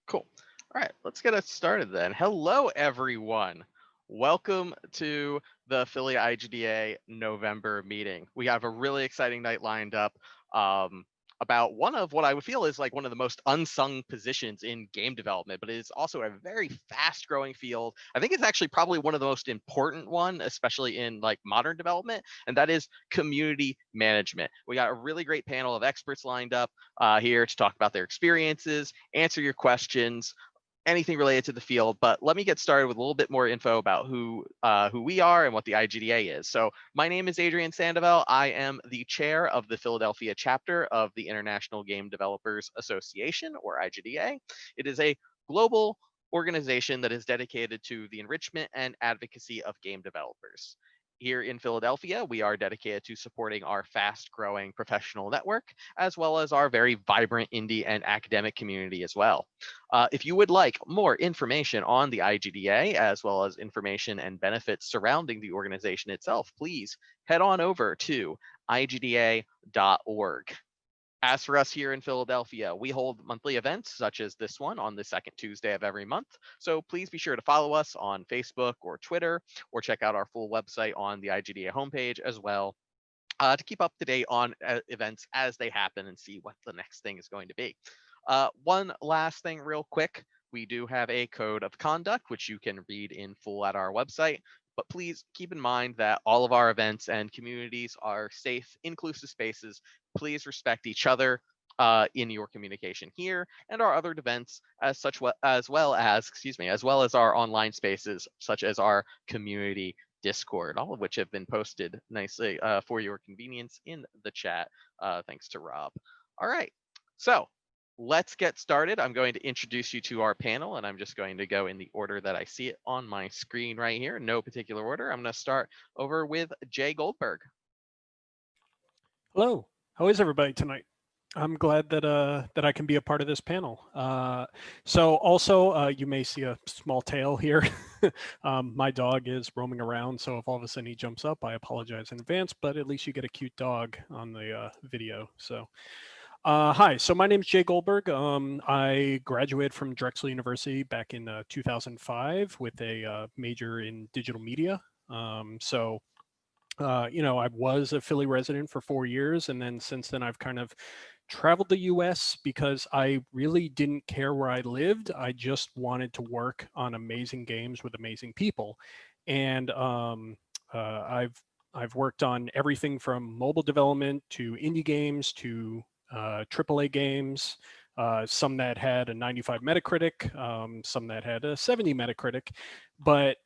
Cool. All right, let's get us started then. Hello, everyone. Welcome to the Philly IGDA November meeting. We have a really exciting night lined up about one of what I would feel is like one of the most unsung positions in game development, but it is also a very fast growing field. I think it's actually probably one of the most important one, especially in like modern development, and that is community management. We got a really great panel of experts lined up here to talk about their experiences, answer your questions, anything related to the field. But let me get started with a little bit more info about who we are and what the IGDA is. So my name is Adrian Sandoval. I am the chair of the Philadelphia chapter of the International Game Developers Association, or IGDA. It is a global organization that is dedicated to the enrichment and advocacy of game developers. Here in Philadelphia, we are dedicated to supporting our fast growing professional network, as well as our very vibrant indie and academic community as well. If you would like more information on the IGDA, as well as information and benefits surrounding the organization itself, please head on over to igda.org. As for us here in Philadelphia, we hold monthly events such as this one on the second Tuesday of every month. So please be sure to follow us on Facebook or Twitter, or check out our full website on the IGDA homepage as well, to keep up to date on events as they happen and see what the next thing is going to be. One last thing, real quick. We do have a code of conduct, which you can read in full at our website. But please keep in mind that all of our events and communities are safe, inclusive spaces. Please respect each other in your communication here and our other events, as well as our online spaces, such as our community Discord, all of which have been posted nicely for your convenience in the chat. Thanks to Rob. All right, so let's get started. I'm going to introduce you to our panel, and I'm just going to go in the order that I see it on my screen right here. No particular order. I'm going to start over with Jay Goldberg. Hello, how is everybody tonight? I'm glad that I can be a part of this panel. So also, you may see a small tail here. My dog is roaming around, so if all of a sudden he jumps up, I apologize in advance, but at least you get a cute dog on the video. So hi, so my name is Jay Goldberg. I graduated from Drexel University back in 2005 with a major in digital media. I was a Philly resident for 4 years, and then since then I've kind of traveled the US because I really didn't care where I lived. I just wanted to work on amazing games with amazing people. And I've worked on everything from mobile development to indie games to AAA games, some that had a 95 Metacritic, some that had a 70 Metacritic. But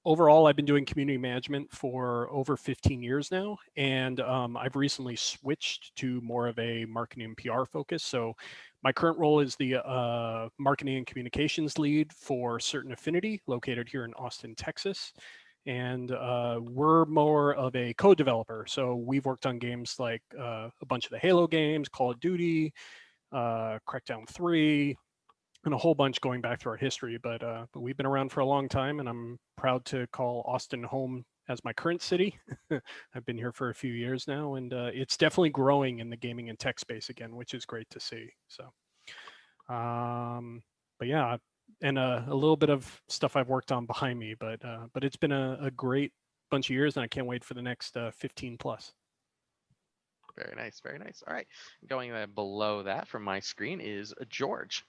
overall, I've been doing community management for over 15 years now, and I've recently switched to more of a marketing and PR focus. So my current role is the marketing and communications lead for Certain Affinity, located here in Austin, Texas. And we're more of a co-developer. So we've worked on games like a bunch of the Halo games, Call of Duty, Crackdown 3, and a whole bunch going back through our history, but we've been around for a long time, and I'm proud to call Austin home as my current city. I've been here for a few years now, and it's definitely growing in the gaming and tech space again, which is great to see. So, but yeah, and a little bit of stuff I've worked on behind me, but it's been a great bunch of years, and I can't wait for the next 15 plus. Very nice, very nice. All right, going below that from my screen is George.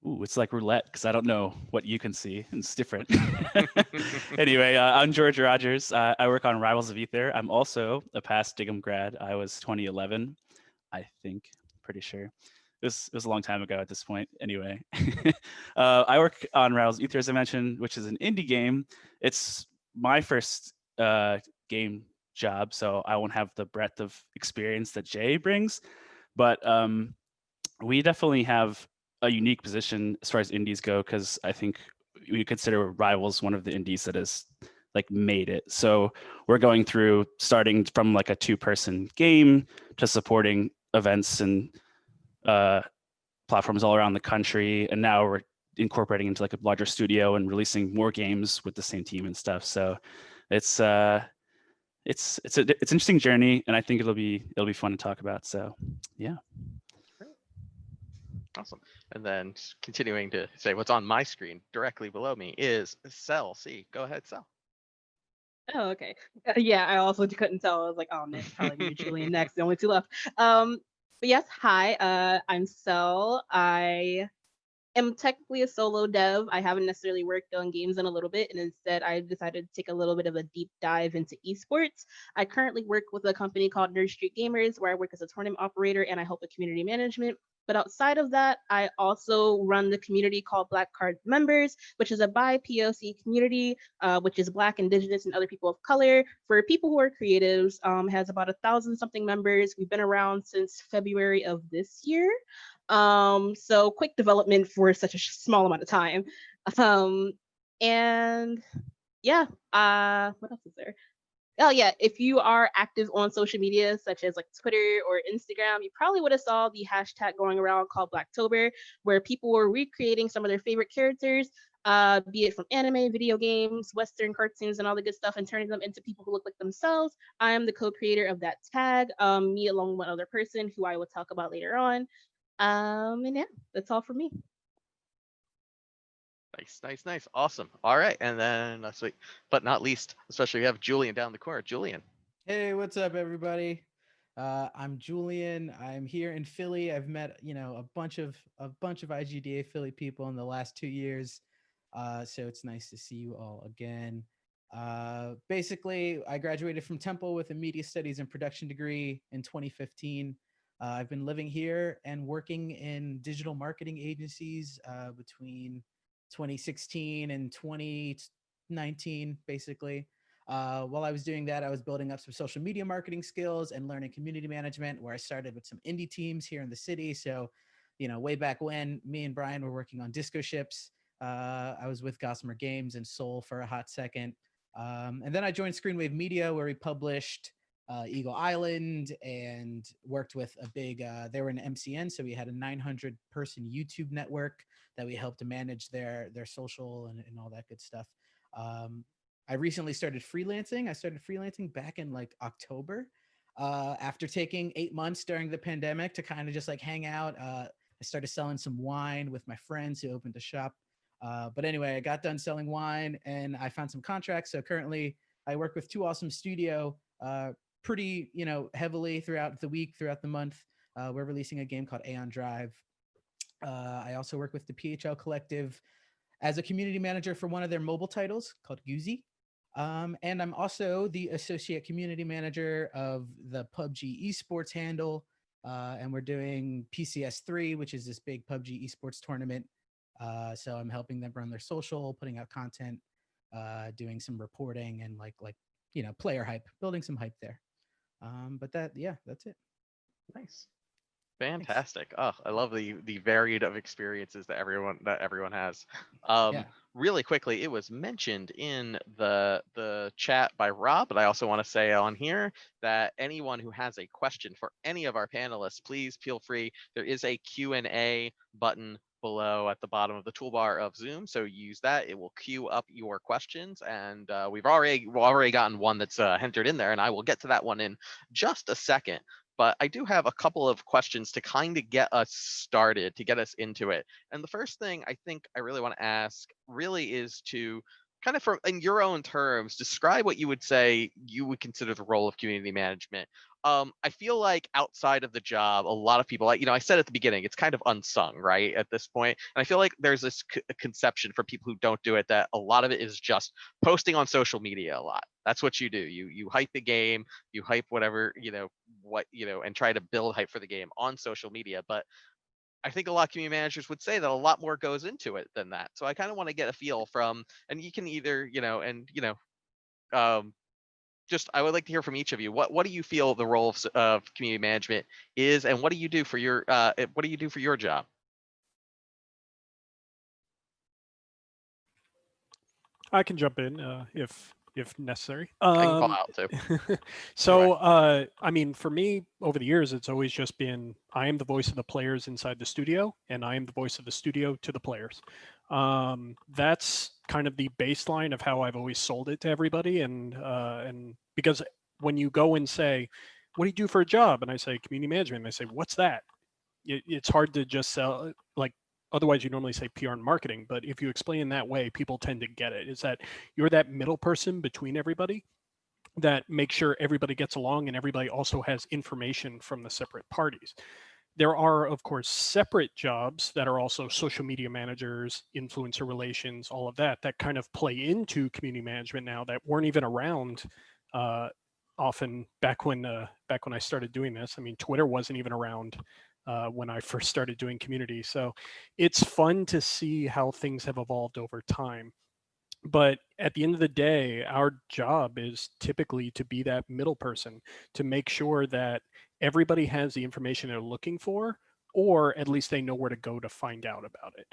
Ooh, it's like roulette because I don't know what you can see. It's different. Anyway, I'm George Rogers. I work on Rivals of Aether. I'm also a past Digham grad. I was 2011, I think, pretty sure. It was a long time ago at this point. Anyway, I work on Rivals of Aether, as I mentioned, which is an indie game. It's my first game job, so I won't have the breadth of experience that Jay brings. But we definitely have a unique position as far as indies go, because I think we consider Rivals one of the indies that has like made it. So we're going through starting from like a 2-person game to supporting events and platforms all around the country, and now we're incorporating into like a larger studio and releasing more games with the same team and stuff. So it's an interesting journey, and I think it'll be fun to talk about. So yeah. Awesome. And then continuing to say what's on my screen directly below me is Cel C. Go ahead, Cel. Oh, okay. Yeah, I also couldn't tell. I was like, oh man, probably me or Julian next. The only two left. But yes, hi. I'm Cel. I am technically a solo dev. I haven't necessarily worked on games in a little bit, and instead I decided to take a little bit of a deep dive into esports. I currently work with a company called Nerd Street Gamers, where I work as a tournament operator and I help with community management. But outside of that, I also run the community called Black Card Members, which is a BIPOC community, which is Black, Indigenous, and other people of color. For people who are creatives, has about 1,000 something members. We've been around since February of this year. So quick development for such a small amount of time. Um, and yeah, what else is there? Oh yeah, if you are active on social media such as like Twitter or Instagram, you probably would have saw the hashtag going around called Blacktober, where people were recreating some of their favorite characters, be it from anime, video games, Western cartoons, and all the good stuff, and turning them into people who look like themselves. I am the co-creator of that tag, me along with one other person who I will talk about later on. And yeah, that's all for me. Nice. Awesome. All right. And then last week, but not least, especially we have Julian down the corner. Julian. Hey, what's up, everybody? I'm Julian. I'm here in Philly. I've met, a bunch of IGDA Philly people in the last 2 years. So it's nice to see you all again. Basically, I graduated from Temple with a media studies and production degree in 2015. I've been living here and working in digital marketing agencies between 2016 and 2019, basically. While I was doing that, I was building up some social media marketing skills and learning community management, where I started with some indie teams here in the city. So, way back when, me and Brian were working on disco ships. I was with Gossamer Games and Soul for a hot second. And then I joined Screenwave Media, where we published Eagle Island and worked with a big, they were an MCN. So we had a 900-person YouTube network that we helped to manage their social and all that good stuff. I recently started freelancing. I started freelancing back in like October after taking 8 months during the pandemic to kind of just like hang out. I started selling some wine with my friends who opened a shop. But anyway, I got done selling wine and I found some contracts. So currently I work with Two Awesome Studio pretty, heavily throughout the week, throughout the month. We're releasing a game called Aeon Drive. I also work with the PHL Collective as a community manager for one of their mobile titles called Goozy. And I'm also the associate community manager of the PUBG esports handle. And we're doing PCS3, which is this big PUBG esports tournament. So I'm helping them run their social, putting out content, doing some reporting and like player hype, building some hype there. But that's it. Nice. Fantastic. Oh, I love the varied of experiences that everyone has. Yeah. Really quickly, it was mentioned in the chat by Rob, but I also want to say on here that anyone who has a question for any of our panelists, please feel free. There is a Q&A button below at the bottom of the toolbar of Zoom, so use that. It will queue up your questions, and we've already gotten one that's entered in there, and I will get to that one in just a second. But I do have a couple of questions to kind of get us started, to get us into it. And the first thing I think I really want to ask really is to kind of, from in your own terms, describe what you would say you would consider the role of community management. I feel like outside of the job, a lot of people, I said at the beginning, it's kind of unsung, right, at this point. And I feel like there's this conception for people who don't do it that a lot of it is just posting on social media a lot. That's what you do. You hype the game, you hype whatever, and try to build hype for the game on social media. But I think a lot of community managers would say that a lot more goes into it than that. So I kind of want to get a feel from, and you can either, just I would like to hear from each of you. What do you feel the role of community management is, and what do you do for your job? I can jump in if necessary. I can call out too. So, I mean, for me, over the years, it's always just been, I am the voice of the players inside the studio, and I am the voice of the studio to the players. That's kind of the baseline of how I've always sold it to everybody. And because when you go and say, what do you do for a job? And I say, community management. And I say, what's that? it's hard to just sell, like, otherwise you normally say PR and marketing, but if you explain in that way, people tend to get it. Is that you're that middle person between everybody that makes sure everybody gets along and everybody also has information from the separate parties. There are, of course, separate jobs that are also social media managers, influencer relations, all of that, that kind of play into community management now that weren't even around often back when I started doing this. I mean, Twitter wasn't even around when I first started doing community. So it's fun to see how things have evolved over time. But at the end of the day, our job is typically to be that middle person, to make sure that everybody has the information they're looking for, or at least they know where to go to find out about it.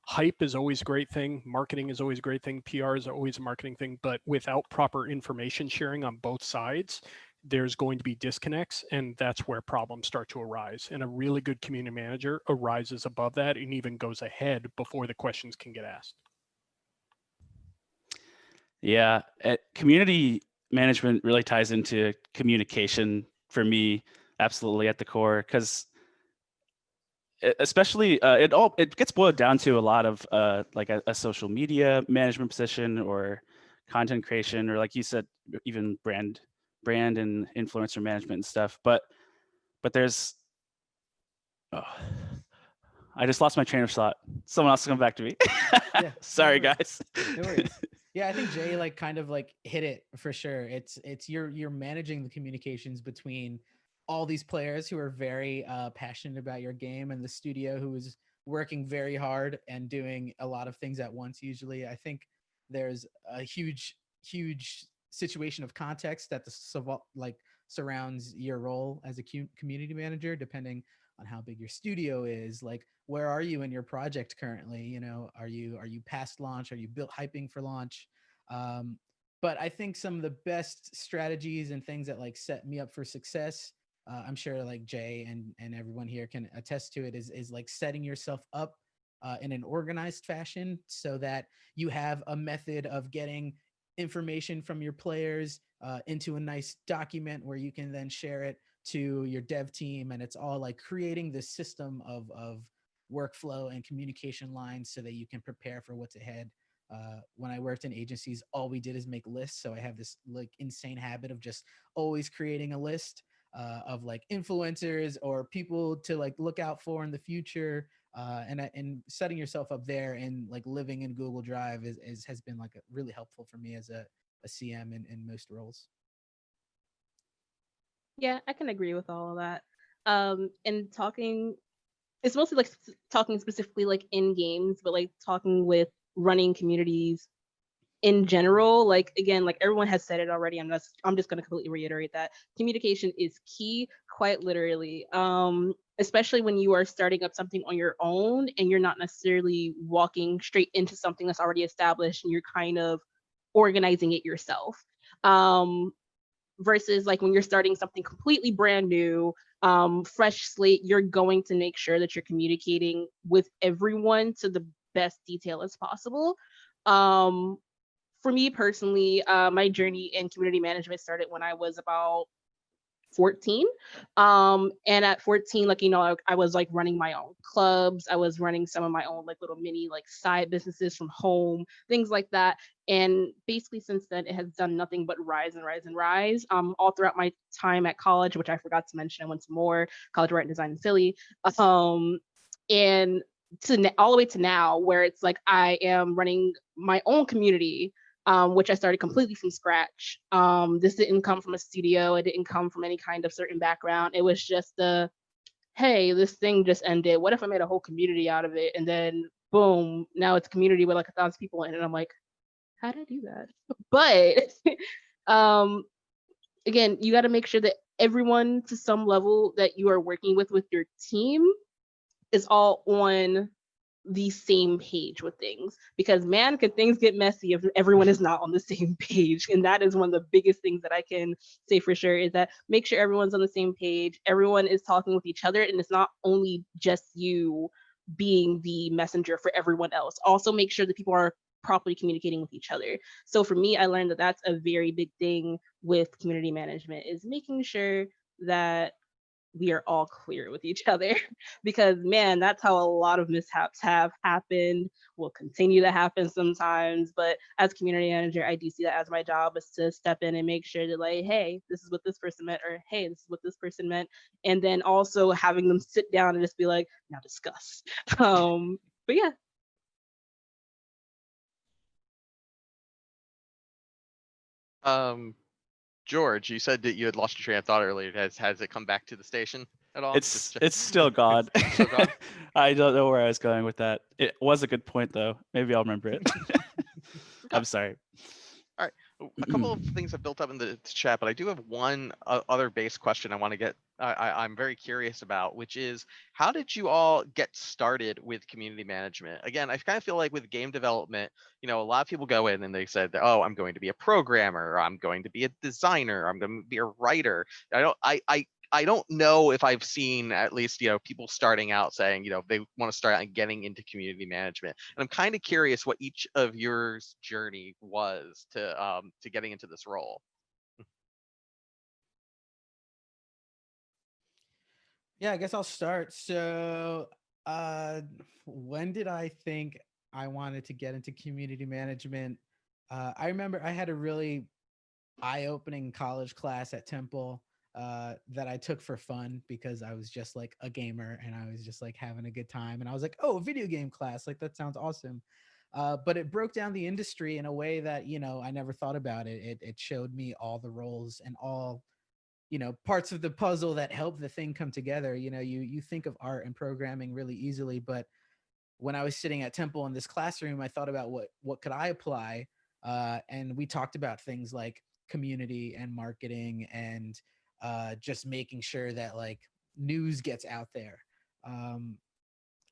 Hype is always a great thing. Marketing is always a great thing. PR is always a marketing thing. But without proper information sharing on both sides, there's going to be disconnects, and that's where problems start to arise. And a really good community manager arises above that and even goes ahead before the questions can get asked. Yeah, community management really ties into communication for me, absolutely at the core, because especially it gets boiled down to a lot of like a social media management position or content creation, or like you said, even brand and influencer management and stuff. But there's I just lost my train of thought. Someone else come back to me. Yeah, Sorry, no worries. guys. No worries. Yeah, I think Jay like kind of like hit it for sure. It's you're managing the communications between all these players who are very passionate about your game, and the studio who is working very hard and doing a lot of things at once. Usually, I think there's a huge situation of context that like surrounds your role as a community manager, depending on how big your studio is. Like, where are you in your project currently? You know, are you past launch? Are you built hyping for launch? But I think some of the best strategies and things that like set me up for success, I'm sure like Jay and everyone here can attest to it, is like setting yourself up in an organized fashion so that you have a method of getting information from your players into a nice document where you can then share it to your dev team, and it's all like creating this system of workflow and communication lines so that you can prepare for what's ahead. When I worked in agencies, all we did is make lists, so I have this like insane habit of just always creating a list of like influencers or people to like look out for in the future, and setting yourself up there and like living in Google Drive has been like really helpful for me as a CM in most roles. Yeah, I can agree with all of that. And talking, it's mostly like talking specifically like in games, but like talking with running communities in general. Like again, like everyone has said it already. I'm just gonna completely reiterate that communication is key, quite literally. Especially when you are starting up something on your own and you're not necessarily walking straight into something that's already established and you're kind of organizing it yourself. Versus like when you're starting something completely brand new, fresh slate, you're going to make sure that you're communicating with everyone to the best detail as possible. For me personally, my journey in community management started when I was about 14. And at 14, like, you know, I was like running my own clubs. I was running some of my own like little mini like side businesses from home, things like that. And basically since then, it has done nothing but rise and rise and rise. All throughout my time at college, which I forgot to mention, I went to more college of art and design in Philly. And all the way to now, where it's like I am running my own community, which I started completely from scratch. This didn't come from a studio. It didn't come from any kind of certain background. It was just hey, this thing just ended. What if I made a whole community out of it? And then boom, now it's a community with like 1,000 people in it. And I'm like, how did I do that? But again, you got to make sure that everyone to some level that you are working with your team is all on the same page with things, because man, could things get messy if everyone is not on the same page. And that is one of the biggest things that I can say for sure, is that make sure everyone's on the same page, everyone is talking with each other, and it's not only just you being the messenger for everyone else. Also make sure that people are properly communicating with each other. So for me, I learned that that's a very big thing with community management, is making sure that we are all clear with each other. Because man, that's how a lot of mishaps have happened, will continue to happen sometimes. But as community manager, I do see that as my job is to step in and make sure that, like, hey, this is what this person meant, or hey, this is what this person meant. And then also having them sit down and just be like, now discuss. But yeah. George, you said that you had lost your train of thought earlier. Has it come back to the station at all? It's still gone. It's still gone? I don't know where I was going with that. It was a good point though. Maybe I'll remember it. I'm sorry. All right. A couple of things have built up in the chat, but I do have one other base question I want to get. I'm very curious about, which is how did you all get started with community management? Again, I kind of feel like with game development, you know, a lot of people go in and they said, oh, I'm going to be a programmer, or I'm going to be a designer, or I'm going to be a writer. I don't know if I've seen, at least, you know, people starting out saying, you know, they want to start out getting into community management. And I'm kind of curious what each of your journey was to getting into this role. Yeah, I guess I'll start. So, when did I think I wanted to get into community management? I remember I had a really eye-opening college class at Temple that I took for fun because I was just like a gamer and I was just like having a good time. And I was like, oh, video game class, like that sounds awesome. But it broke down the industry in a way that, you know, I never thought about it. It showed me all the roles and all, you know, parts of the puzzle that help the thing come together. You know, you think of art and programming really easily, but when I was sitting at Temple in this classroom, I thought about what could I apply, and we talked about things like community and marketing and just making sure that like news gets out there. And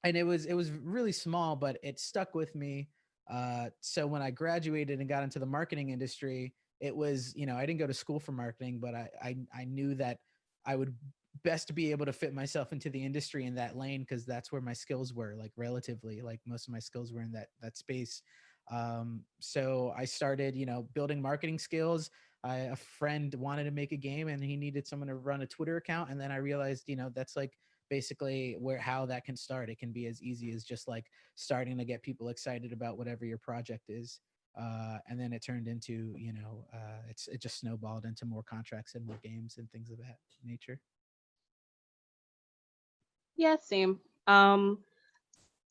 it was really small, but it stuck with me. So when I graduated and got into the marketing industry, it was, you know, I didn't go to school for marketing, but I knew that I would best be able to fit myself into the industry in that lane because that's where my skills were, like relatively, like most of my skills were in that space. So I started, you know, building marketing skills. A friend wanted to make a game and he needed someone to run a Twitter account, and then I realized, you know, that's like basically how that can start. It can be as easy as just like starting to get people excited about whatever your project is. And then it turned into, you know, it just snowballed into more contracts and more games and things of that nature. Yeah, same.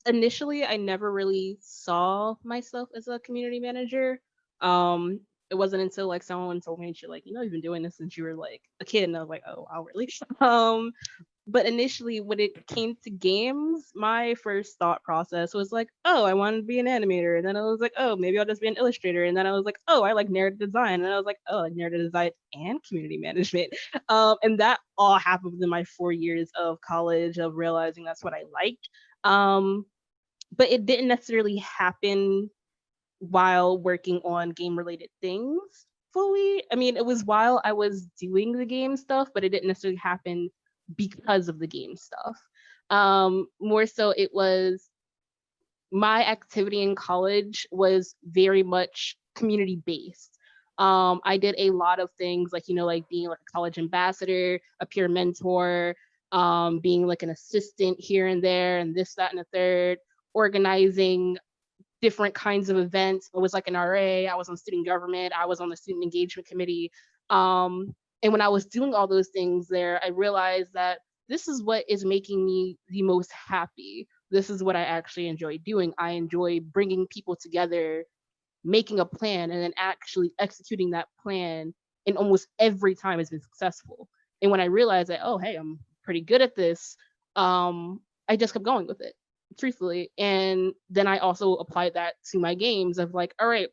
Initially, I never really saw myself as a community manager. Um, it wasn't until like someone told me, "You're like, you know, you've been doing this since you were like a kid," and I was like, "Oh, wow, really?" But initially, when it came to games, my first thought process was like, "Oh, I wanted to be an animator," and then I was like, "Oh, maybe I'll just be an illustrator," and then I was like, "Oh, I like narrative design," and I was like, "Oh, I like narrative design and community management," and that all happened within my 4 years of college of realizing that's what I liked. But it didn't necessarily happen while working on game related things fully. I mean, it was while I was doing the game stuff, but it didn't necessarily happen because of the game stuff. More so, it was my activity in college was very much community based. I did a lot of things like, you know, like being like a college ambassador, a peer mentor, being like an assistant here and there, and this, that, and the third, organizing different kinds of events. I was like an RA, I was on student government, I was on the student engagement committee. And when I was doing all those things there, I realized that this is what is making me the most happy. This is what I actually enjoy doing. I enjoy bringing people together, making a plan, and then actually executing that plan. And almost every time has been successful. And when I realized that, oh, hey, I'm pretty good at this, I just kept going with it, truthfully. And then I also applied that to my games of like, all right,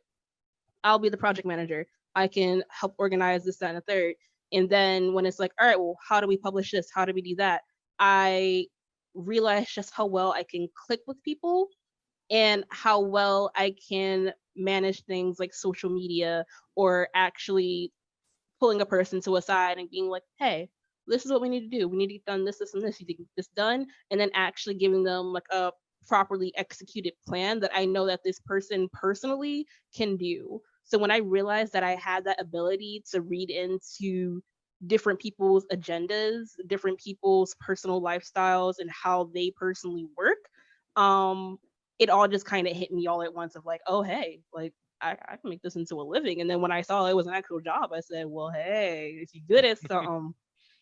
I'll be the project manager. I can help organize this, that, and the third. And then when it's like, all right, well, how do we publish this? How do we do that? I realized just how well I can click with people and how well I can manage things like social media, or actually pulling a person to a side and being like, hey, this is what we need to do. We need to get done this, this, and this. You get this done, and then actually giving them like a properly executed plan that I know that this person personally can do. So when I realized that I had that ability to read into different people's agendas, different people's personal lifestyles, and how they personally work, it all just kind of hit me all at once of like, oh hey, like I can make this into a living. And then when I saw it was an actual job, I said, well, hey, if you're good at something,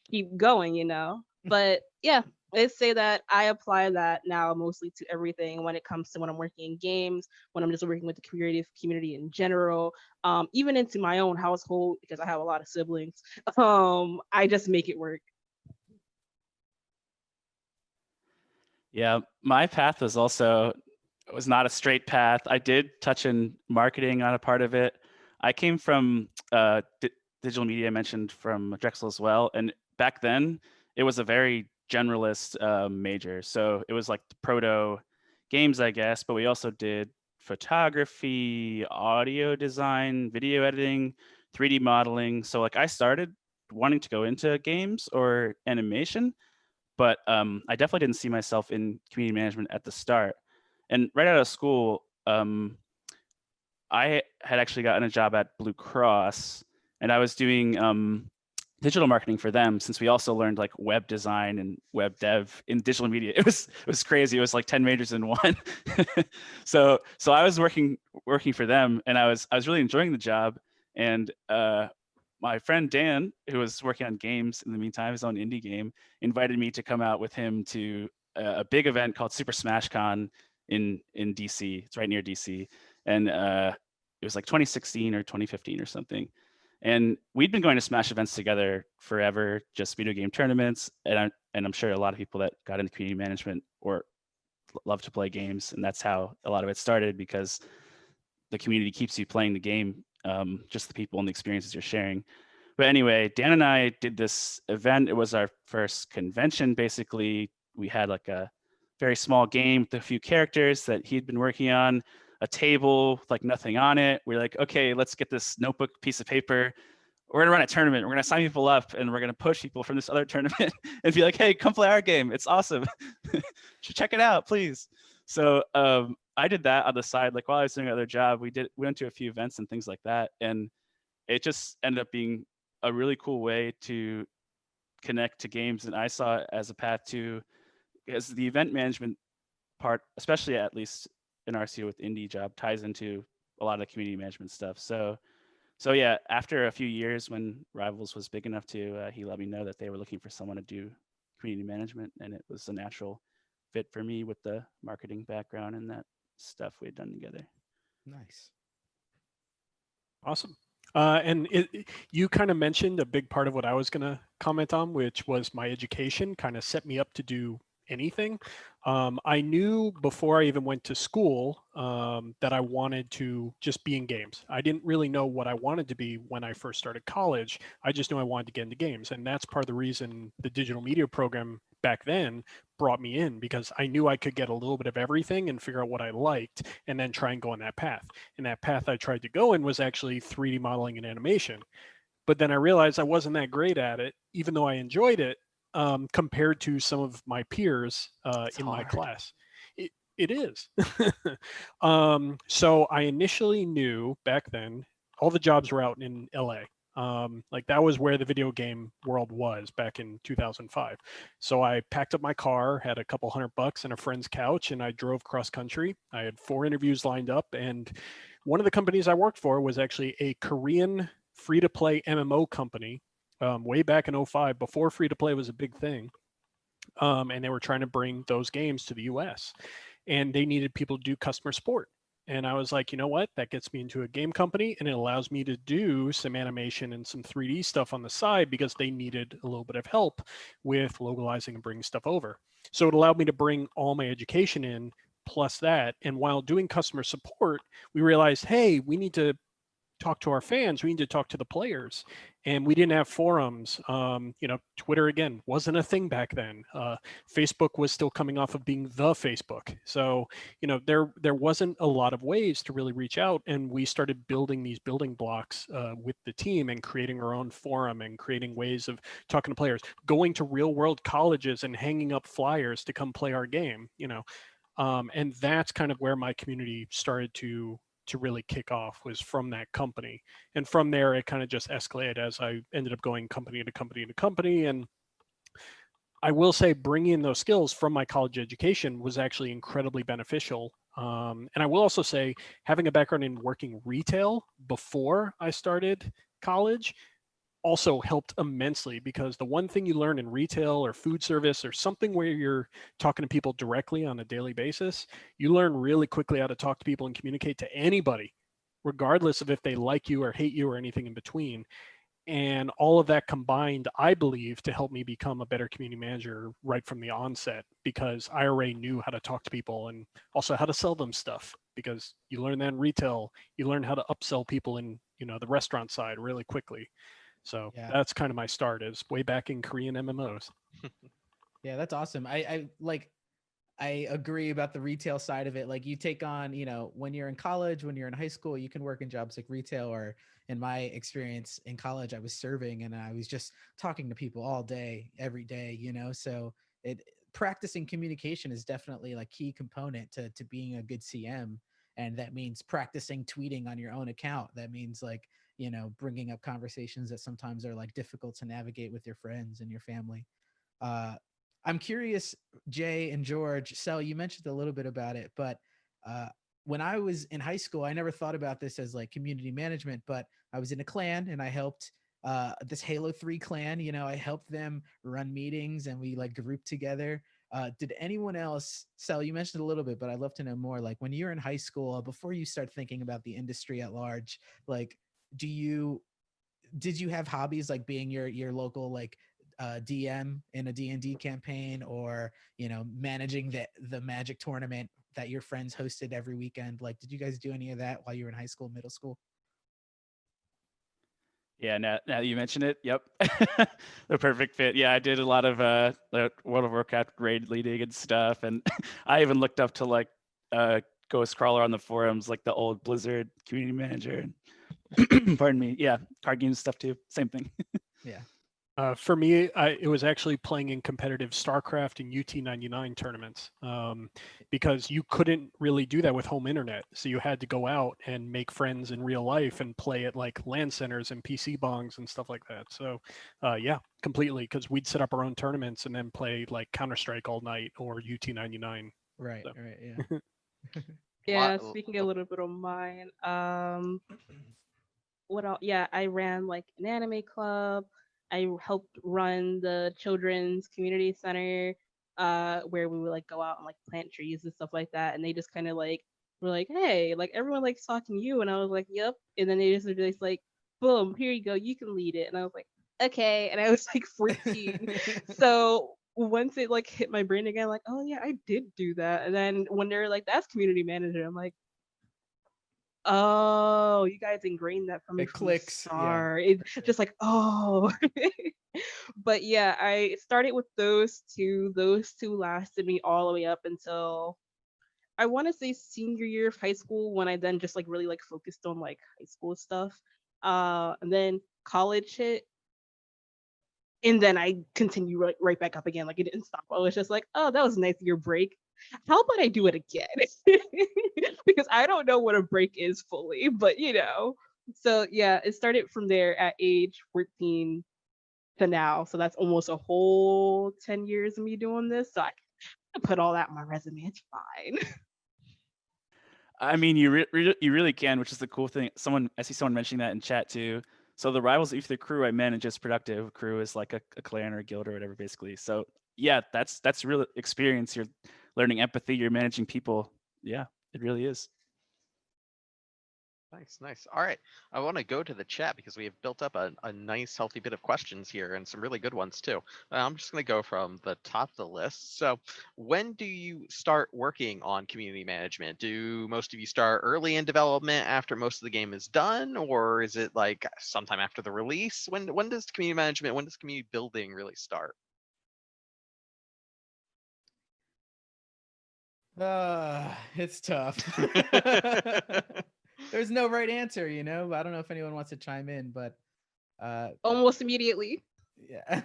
keep going, you know. But yeah, let's say that I apply that now mostly to everything when it comes to when I'm working in games, when I'm just working with the creative community in general, even into my own household because I have a lot of siblings. I just make it work. Yeah, my path was not a straight path. I did touch in marketing on a part of it. I came from digital media, I mentioned from Drexel as well, and back then it was a very generalist major. So it was like the proto games, I guess, but we also did photography, audio design, video editing, 3D modeling. So like I started wanting to go into games or animation, but I definitely didn't see myself in community management at the start. And right out of school, I had actually gotten a job at Blue Cross, and I was doing digital marketing for them, since we also learned like web design and web dev in digital media. It was crazy. It was like 10 majors in one. So I was working for them, and I was really enjoying the job. And my friend Dan, who was working on games in the meantime, his own indie game, invited me to come out with him to a big event called Super Smash Con in DC. It's right near DC, and it was like 2016 or 2015 or something. And we'd been going to Smash events together forever, just video game tournaments. And I'm sure a lot of people that got into community management or love to play games, and that's how a lot of it started, because the community keeps you playing the game, just the people and the experiences you're sharing. But anyway, Dan and I did this event. It was our first convention, basically. We had like a very small game with a few characters that he'd been working on, a table with like nothing on it. We're like, okay, let's get this notebook piece of paper. We're gonna run a tournament. We're gonna sign people up, and we're gonna push people from this other tournament and be like, hey, come play our game. It's awesome. Check it out, please. So I did that on the side, like while I was doing another job. We went to a few events and things like that, and it just ended up being a really cool way to connect to games. And I saw it as a path to, as the event management part, especially at least in RCO with indie job, ties into a lot of the community management stuff. So yeah, after a few years when Rivals was big enough to, he let me know that they were looking for someone to do community management, and it was a natural fit for me with the marketing background and that stuff we had done together. Nice. Awesome. And you kind of mentioned a big part of what I was going to comment on, which was my education kind of set me up to do anything. I knew before I even went to school that I wanted to just be in games. I didn't really know what I wanted to be when I first started college. I just knew I wanted to get into games. And that's part of the reason the digital media program back then brought me in, because I knew I could get a little bit of everything and figure out what I liked and then try and go on that path. And that path I tried to go in was actually 3D modeling and animation. But then I realized I wasn't that great at it, even though I enjoyed it, compared to some of my peers in my class. It is. So I initially knew back then all the jobs were out in LA. Like that was where the video game world was back in 2005. So I packed up my car, had a couple $100 and a friend's couch, and I drove cross country. I had 4 interviews lined up, and one of the companies I worked for was actually a Korean free-to-play MMO company, way back in 05, before free-to-play was a big thing. And they were trying to bring those games to the US, and they needed people to do customer support. And I was like, you know what? That gets me into a game company, and it allows me to do some animation and some 3D stuff on the side, because they needed a little bit of help with localizing and bringing stuff over. So it allowed me to bring all my education in, plus that. And while doing customer support, we realized, hey, we need to talk to our fans. We need to talk to the players. And we didn't have forums. Twitter, again, wasn't a thing back then. Facebook was still coming off of being the Facebook. So, there wasn't a lot of ways to really reach out. And we started building these building blocks with the team, and creating our own forum, and creating ways of talking to players, going to real world colleges and hanging up flyers to come play our game, and that's kind of where my community started to to really kick off was from that company. And from there, it kind of just escalated as I ended up going company to company to company. And I will say bringing in those skills from my college education was actually incredibly beneficial. And I will also say having a background in working retail before I started college also helped immensely, because the one thing you learn in retail or food service or something where you're talking to people directly on a daily basis, you learn really quickly how to talk to people and communicate to anybody, regardless of if they like you or hate you or anything in between. And all of that combined, I believe, to help me become a better community manager right from the onset, because I already knew how to talk to people and also how to sell them stuff, because you learn that in retail, you learn how to upsell people in, the restaurant side really quickly. So Yeah. that's kind of my start, is way back in Korean MMOs. Yeah, that's awesome. I agree about the retail side of it. Like you take on, when you're in college, when you're in high school, you can work in jobs like retail, or in my experience in college, I was serving and I was just talking to people all day, every day, so practicing communication is definitely like key component to being a good CM. And that means practicing tweeting on your own account. That means like, bringing up conversations that sometimes are like difficult to navigate with your friends and your family. I'm curious, Jay and George, Cel, you mentioned a little bit about it, but when I was in high school, I never thought about this as like community management, but I was in a clan and I helped this Halo 3 clan. I helped them run meetings and we like grouped together. Did anyone else, Cel, you mentioned a little bit, but I'd love to know more. Like when you're in high school, before you start thinking about the industry at large, like did you have hobbies like being your local like DM in a D&D campaign, or managing the Magic tournament that your friends hosted every weekend? Like, did you guys do any of that while you were in high school, middle school? Yeah, now you mention it, yep. The perfect fit. Yeah, I did a lot of World of Warcraft raid leading and stuff, and I even looked up to like Ghost Crawler on the forums, like the old Blizzard community manager. Pardon me. Yeah, card games stuff too. Same thing. Yeah. For me, it was actually playing in competitive StarCraft and UT99 tournaments, because you couldn't really do that with home internet. So you had to go out and make friends in real life and play at like LAN centers and PC bongs and stuff like that. So yeah, completely, because we'd set up our own tournaments and then play like Counter-Strike all night or UT99. Right, So. right, yeah. Yeah, speaking a little bit of mine. What else? Yeah, I ran like an anime club. I helped run the children's community center, where we would like go out and like plant trees and stuff like that. And they just kind of like were like, hey, like everyone likes talking to you. And I was like, yep. And then they just were just like, boom, here you go, you can lead it. And I was like, okay. And I was like 14. So once it like hit my brain again, like, oh yeah, I did do that. And then when they're like, that's community manager, I'm like, oh, you guys ingrained that from me It from the clicks, yeah, start. It's for sure. just like, oh. But yeah, I started with those two. Those two lasted me all the way up until I want to say senior year of high school, when I then just like really like focused on like high school stuff. And then college hit, and then I continue right back up again. Like it didn't stop. I was just like, oh, that was a nice year break. How about I do it again? Because I don't know what a break is fully, but So yeah, it started from there at age 14 to now. So that's almost a whole 10 years of me doing this. So I can put all that on my resume. It's fine. I mean, you really can, which is the cool thing. I see someone mentioning that in chat too. So the Rivals of Aether crew I manage is productive. Crew is like a clan or a guild or whatever, basically. So yeah, that's real experience. You're learning empathy. You're managing people. Yeah, it really is. Nice. All right. I want to go to the chat because we have built up a nice, healthy bit of questions here and some really good ones too. I'm just going to go from the top of the list. So when do you start working on community management? Do most of you start early in development after most of the game is done? Or is it like sometime after the release? When does community management, when does community building really start? It's tough. There's no right answer, I don't know if anyone wants to chime in, but Almost immediately. yeah.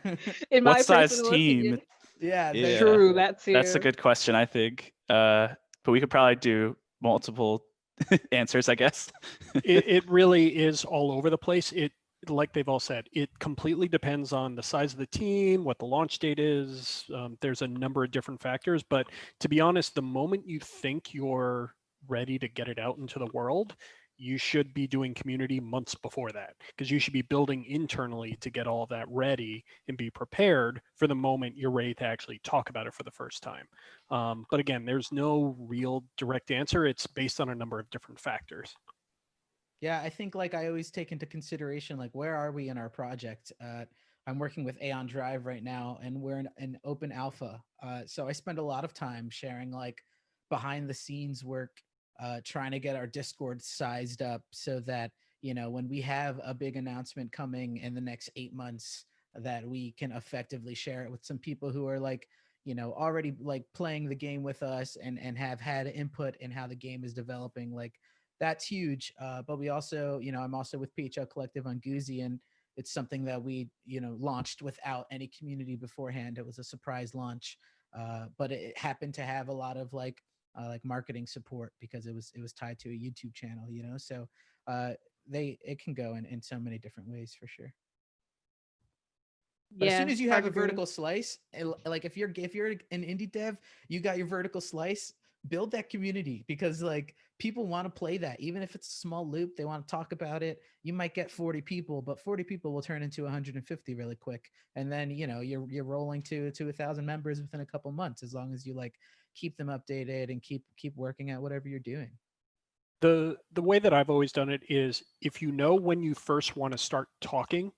In What my size personal team? opinion. Yeah, Yeah. there's True, that too. That's a good question, I think. But we could probably do multiple answers, I guess. It really is all over the place. Like they've all said, it completely depends on the size of the team, what the launch date is. There's a number of different factors, but to be honest, the moment you think you're ready to get it out into the world, you should be doing community months before that, because you should be building internally to get all of that ready and be prepared for the moment you're ready to actually talk about it for the first time. But again, there's no real direct answer. It's based on a number of different factors. Yeah, I think like I always take into consideration like where are we in our project? I'm working with Aeon Drive right now, and we're in an open alpha. So I spend a lot of time sharing like behind the scenes work, trying to get our Discord sized up so that when we have a big announcement coming in the next 8 months, that we can effectively share it with some people who are like already like playing the game with us and have had input in how the game is developing. Like that's huge. But we also, I'm also with PHL Collective on Goozy, and it's something that we, launched without any community beforehand. It was a surprise launch, but it happened to have a lot of like marketing support because it was tied to a YouTube channel, So it can go in so many different ways for sure. But as soon as you have a vertical slice, like if you're an indie dev, you got your vertical slice, build that community, because like people want to play that. Even if it's a small loop, they want to talk about it. You might get 40 people, but 40 people will turn into 150 really quick. And then, you're rolling to 1,000 members within a couple months, as long as you like keep them updated and keep working at whatever you're doing. The way that I've always done it is, if you know when you first want to start talking,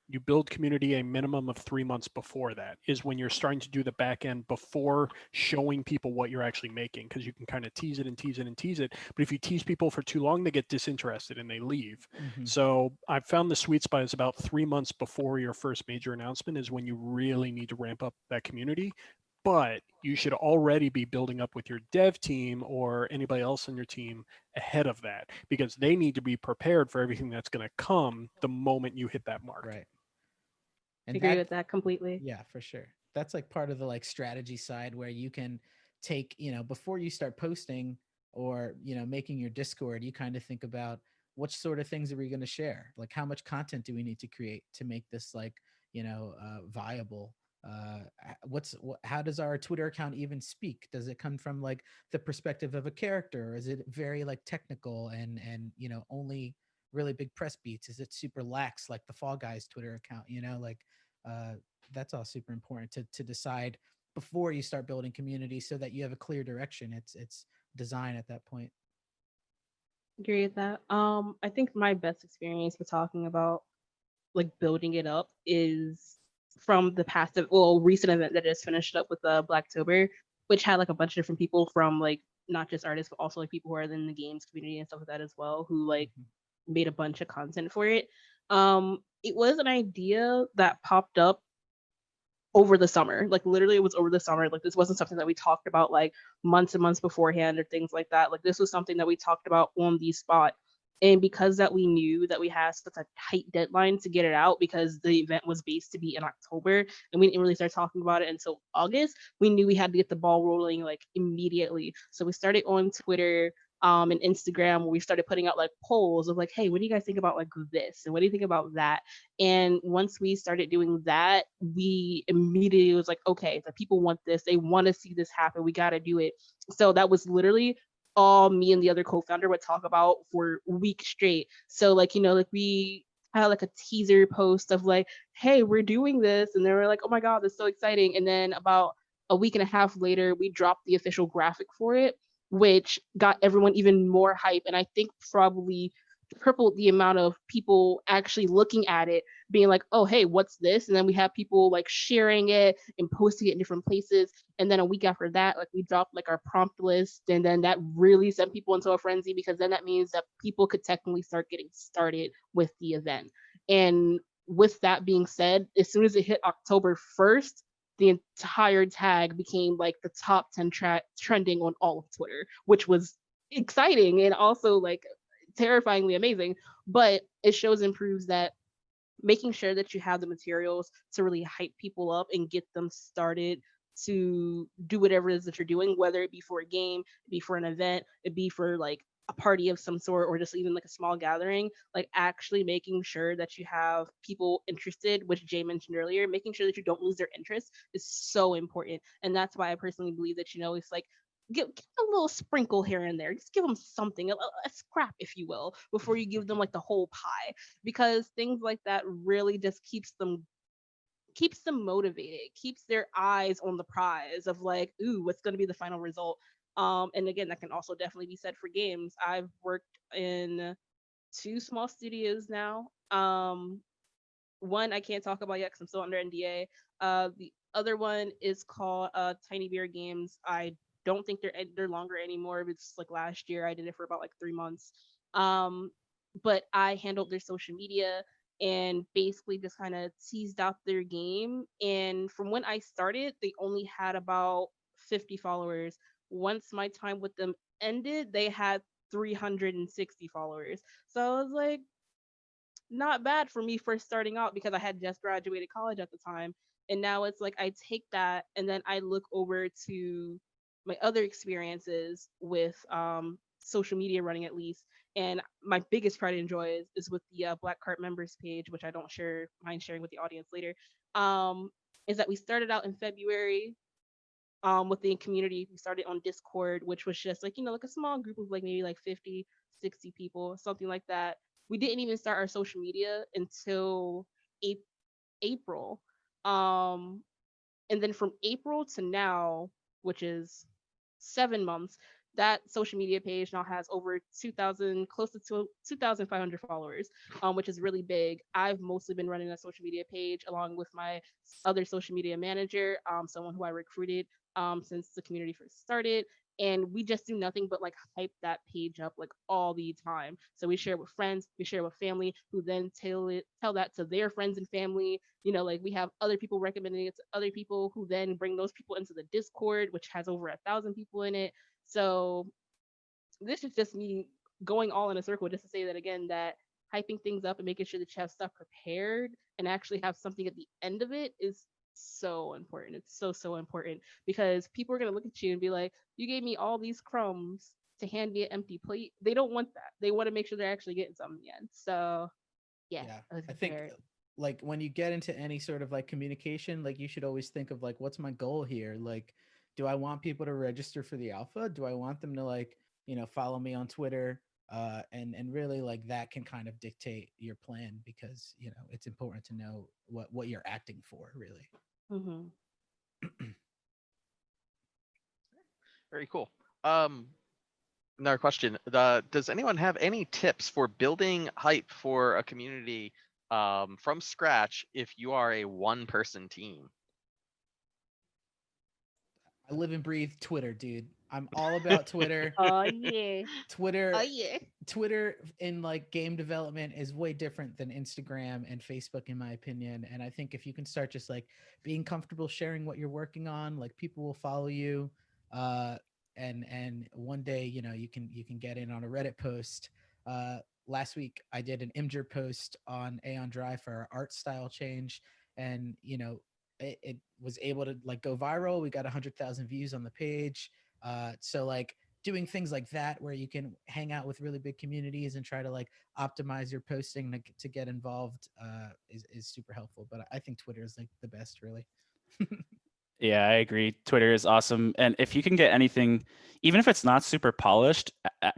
you build community a minimum of 3 months before that is when you're starting to do the back end before showing people what you're actually making, because you can kind of tease it and tease it and tease it. But if you tease people for too long, they get disinterested and they leave. Mm-hmm. So I've found the sweet spot is about 3 months before your first major announcement is when you really need to ramp up that community. But you should already be building up with your dev team or anybody else on your team ahead of that, because they need to be prepared for everything that's going to come the moment you hit that mark. Right. And agree with that completely. Yeah, for sure. That's like part of the like strategy side, where you can take, before you start posting or, making your Discord, you kind of think about what sort of things are we going to share? Like how much content do we need to create to make this like, viable? How does our Twitter account even speak? Does it come from like the perspective of a character, or is it very like technical and only really big press beats? Is it super lax like the Fall Guys Twitter account? That's all super important to decide before you start building community, so that you have a clear direction. It's design at that point. Agree with that. I think my best experience with talking about like building it up is from the past, recent event that just finished up with Blacktober, which had like a bunch of different people from like not just artists, but also like people who are in the games community and stuff like that as well, who like made a bunch of content for it. It was an idea that popped up over the summer. Like literally it was over the summer. Like this wasn't something that we talked about like months and months beforehand or things like that. Like this was something that we talked about on the spot. And because that we knew that we had such a tight deadline to get it out, because the event was based to be in October and we didn't really start talking about it until August, we knew we had to get the ball rolling like immediately. So we started on Twitter and Instagram, where we started putting out like polls of like, hey, what do you guys think about like this? And what do you think about that? And once we started doing that, we immediately was like, okay, the people want this. They want to see this happen. We got to do it. So that was literally all me and the other co-founder would talk about for weeks straight. So like, like we had like a teaser post of like, hey, we're doing this. And they were like, oh my God, that's so exciting. And then about a week and a half later, we dropped the official graphic for it, which got everyone even more hype. And I think probably tripled the amount of people actually looking at it, being like, oh, hey, what's this? And then we have people like sharing it and posting it in different places. And then a week after that, like we dropped like our prompt list. And then that really sent people into a frenzy, because then that means that people could technically start getting started with the event. And with that being said, as soon as it hit October 1st, the entire tag became like the top 10 trending on all of Twitter, which was exciting and also like terrifyingly amazing. But it shows and proves that making sure that you have the materials to really hype people up and get them started to do whatever it is that you're doing, whether it be for a game, it be for an event, it be for like a party of some sort, or just even like a small gathering, like actually making sure that you have people interested, which Jay mentioned earlier, making sure that you don't lose their interest is so important. And that's why I personally believe that, it's like, give a little sprinkle here and there, just give them something, a scrap, if you will, before you give them like the whole pie, because things like that really just keeps them motivated, keeps their eyes on the prize of like, ooh, what's going to be the final result. And again, that can also definitely be said for games. I've worked in two small studios now. One I can't talk about yet because I'm still under NDA. The other one is called Tiny Beer Games. I don't think they're longer anymore. It's like last year I did it for about like 3 months. Um, but I handled their social media and basically just kind of teased out their game. And from when I started, they only had about 50 followers. Once my time with them ended, they had 360 followers. So I was like, not bad for me first starting out because I had just graduated college at the time. And now it's like I take that and then I look over to my other experiences with social media running, at least. And my biggest pride and joy is with the Black Cart members page, which I don't mind sharing with the audience later. Um, is that we started out in February within community. We started on Discord, which was just like, like a small group of like maybe like 50, 60 people, something like that. We didn't even start our social media until April. Um, and then from April to now, which is 7 months, that social media page now has over 2,000, close to 2,500 followers, which is really big. I've mostly been running a social media page along with my other social media manager, someone who I recruited since the community first started. And we just do nothing but like hype that page up like all the time. So we share it with friends, we share it with family, who then tell that to their friends and family. Like we have other people recommending it to other people, who then bring those people into the Discord, which has over 1,000 people in it. So this is just me going all in a circle just to say that again, that hyping things up and making sure that you have stuff prepared and actually have something at the end of it is so important. It's so important, because people are going to look at you and be like, you gave me all these crumbs to hand me an empty plate. They don't want that. They want to make sure they're actually getting something in the end. So yeah, I think like when you get into any sort of like communication, like you should always think of like, what's my goal here? Like, do I want people to register for the alpha? Do I want them to like, follow me on Twitter? And really like that can kind of dictate your plan, because it's important to know what you're acting for, really. Mm-hmm. Very cool. Another question. Does anyone have any tips for building hype for a community from scratch if you are a one-person team? I live and breathe Twitter, dude. I'm all about Twitter. Oh yeah. Twitter. Oh yeah. Twitter in like game development is way different than Instagram and Facebook, in my opinion. And I think if you can start just like being comfortable sharing what you're working on, like people will follow you. And one day, you can get in on a Reddit post. Last week I did an Imgur post on Aeon Drive for our art style change, and it was able to like go viral. We got 100,000 views on the page. So like doing things like that where you can hang out with really big communities and try to like optimize your posting to get involved is super helpful. But I think Twitter is like the best, really. Yeah, I agree. Twitter is awesome. And if you can get anything, even if it's not super polished,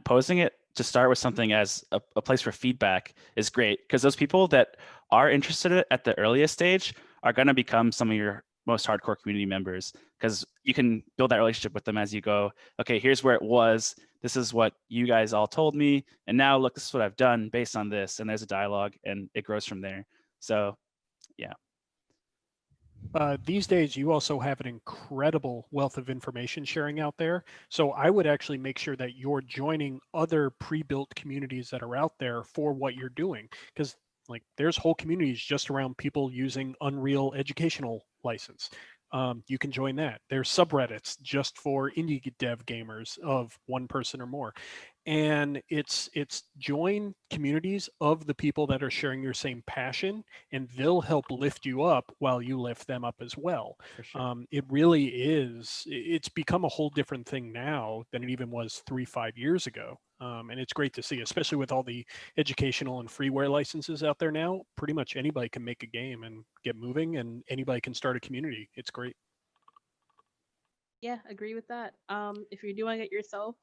posing it to start with something as a place for feedback is great, because those people that are interested at the earliest stage are going to become some of your most hardcore community members, because you can build that relationship with them as you go. Okay, here's where it was. This is what you guys all told me. And now look, this is what I've done based on this. And there's a dialogue and it grows from there. So yeah. These days, you also have an incredible wealth of information sharing out there. So I would actually make sure that you're joining other pre-built communities that are out there for what you're doing. Because like there's whole communities just around people using Unreal educational license. You can join that. There's subreddits just for indie dev gamers of one person or more. and it's join communities of the people that are sharing your same passion, and they'll help lift you up while you lift them up as well. For sure. It really is, it's become a whole different thing now than it even was 3-5 years ago. And it's great to see, especially with all the educational and freeware licenses out there now. Pretty much anybody can make a game and get moving, and anybody can start a community. It's great. Yeah, agree with that. If you're doing it yourself,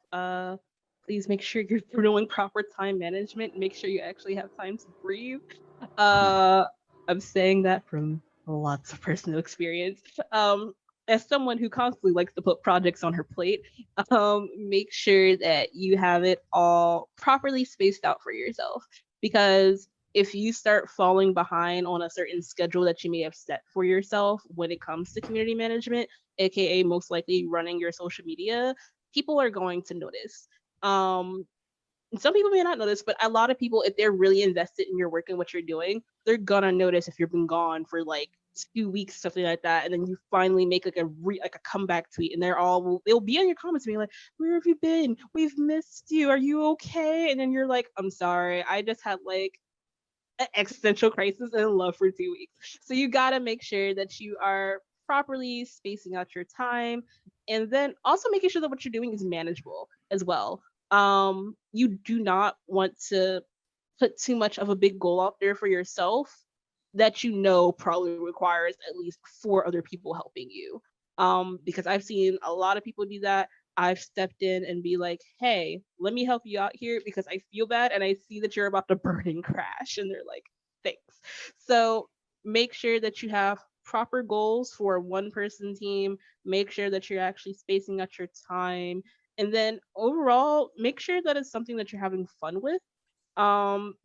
please make sure you're doing proper time management. Make sure you actually have time to breathe. Uh, I'm saying that from lots of personal experience. As someone who constantly likes to put projects on her plate, make sure that you have it all properly spaced out for yourself. Because if you start falling behind on a certain schedule that you may have set for yourself when it comes to community management, aka most likely running your social media, people are going to notice. Some people may not notice, but a lot of people, if they're really invested in your work and what you're doing, they're gonna notice if you've been gone for like 2 weeks, something like that, and then you finally make like a comeback tweet, and they'll be in your comments being like, "Where have you been? We've missed you. Are you okay?" And then you're like, "I'm sorry, I just had like an existential crisis in love for 2 weeks." So you got to make sure that you are properly spacing out your time, and then also making sure that what you're doing is manageable as well. You do not want to put too much of a big goal out there for yourself that you know probably requires at least 4 other people helping you. Because I've seen a lot of people do that. I've stepped in and be like, "Hey, let me help you out here because I feel bad and I see that you're about to burn and crash." And they're like, "Thanks." So make sure that you have proper goals for a one person team. Make sure that you're actually spacing out your time. And then overall, make sure that it's something that you're having fun with.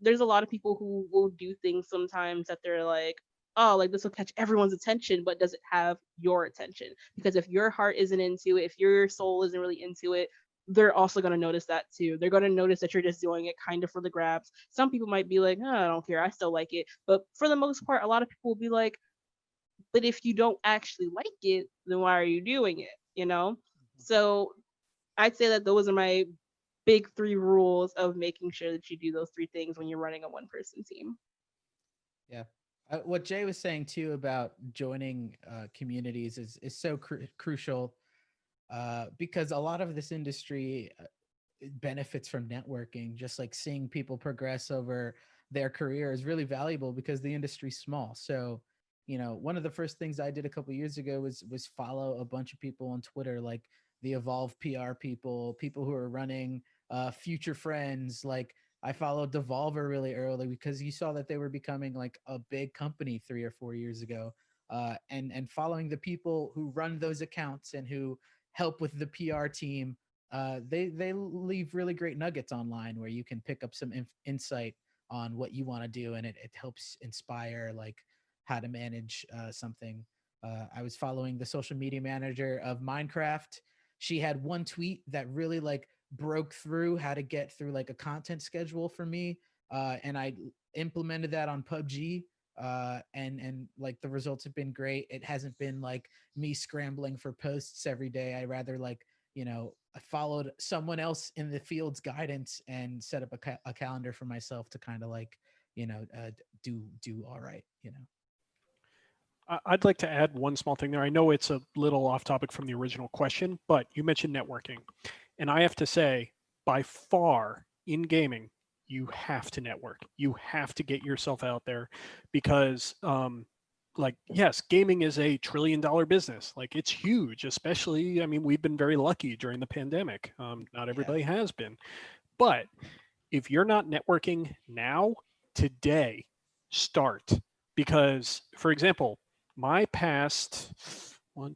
There's a lot of people who will do things sometimes that they're like, "Oh, like this will catch everyone's attention, but does it have your attention?" Because if your heart isn't into it, if your soul isn't really into it, they're also going to notice that too. They're going to notice that you're just doing it kind of for the grabs. Some people might be like, "Oh, I don't care, I still like it." But for the most part, a lot of people will be like, "But if you don't actually like it, then why are you doing it?" You know? So I'd say that those are my big 3 rules of making sure that you do those 3 things when you're running a one person team. Yeah. What Jay was saying too about joining communities is so crucial because a lot of this industry benefits from networking. Just like seeing people progress over their career is really valuable because the industry's small. So, one of the first things I did a couple years ago was follow a bunch of people on Twitter, like the Evolve PR people who are running Future Friends. Like I followed Devolver really early because you saw that they were becoming like a big company 3 or 4 years ago. And following the people who run those accounts and who help with the PR team, they leave really great nuggets online where you can pick up some insight on what you want to do, and it helps inspire like how to manage something. I was following the social media manager of Minecraft. She had one tweet that really like broke through how to get through like a content schedule for me, and I implemented that on PUBG. And like the results have been great. It hasn't been like me scrambling for posts every day. I rather like, I followed someone else in the field's guidance and set up a calendar for myself to kind of like, do all right. I'd like to add one small thing there. I know it's a little off topic from the original question, but you mentioned networking. And I have to say, by far in gaming, you have to network. You have to get yourself out there because, like, yes, gaming is a $1 trillion business. Like, it's huge, especially, I mean, we've been very lucky during the pandemic. Not everybody has been. But if you're not networking now, today, start. Because, for example, my past 4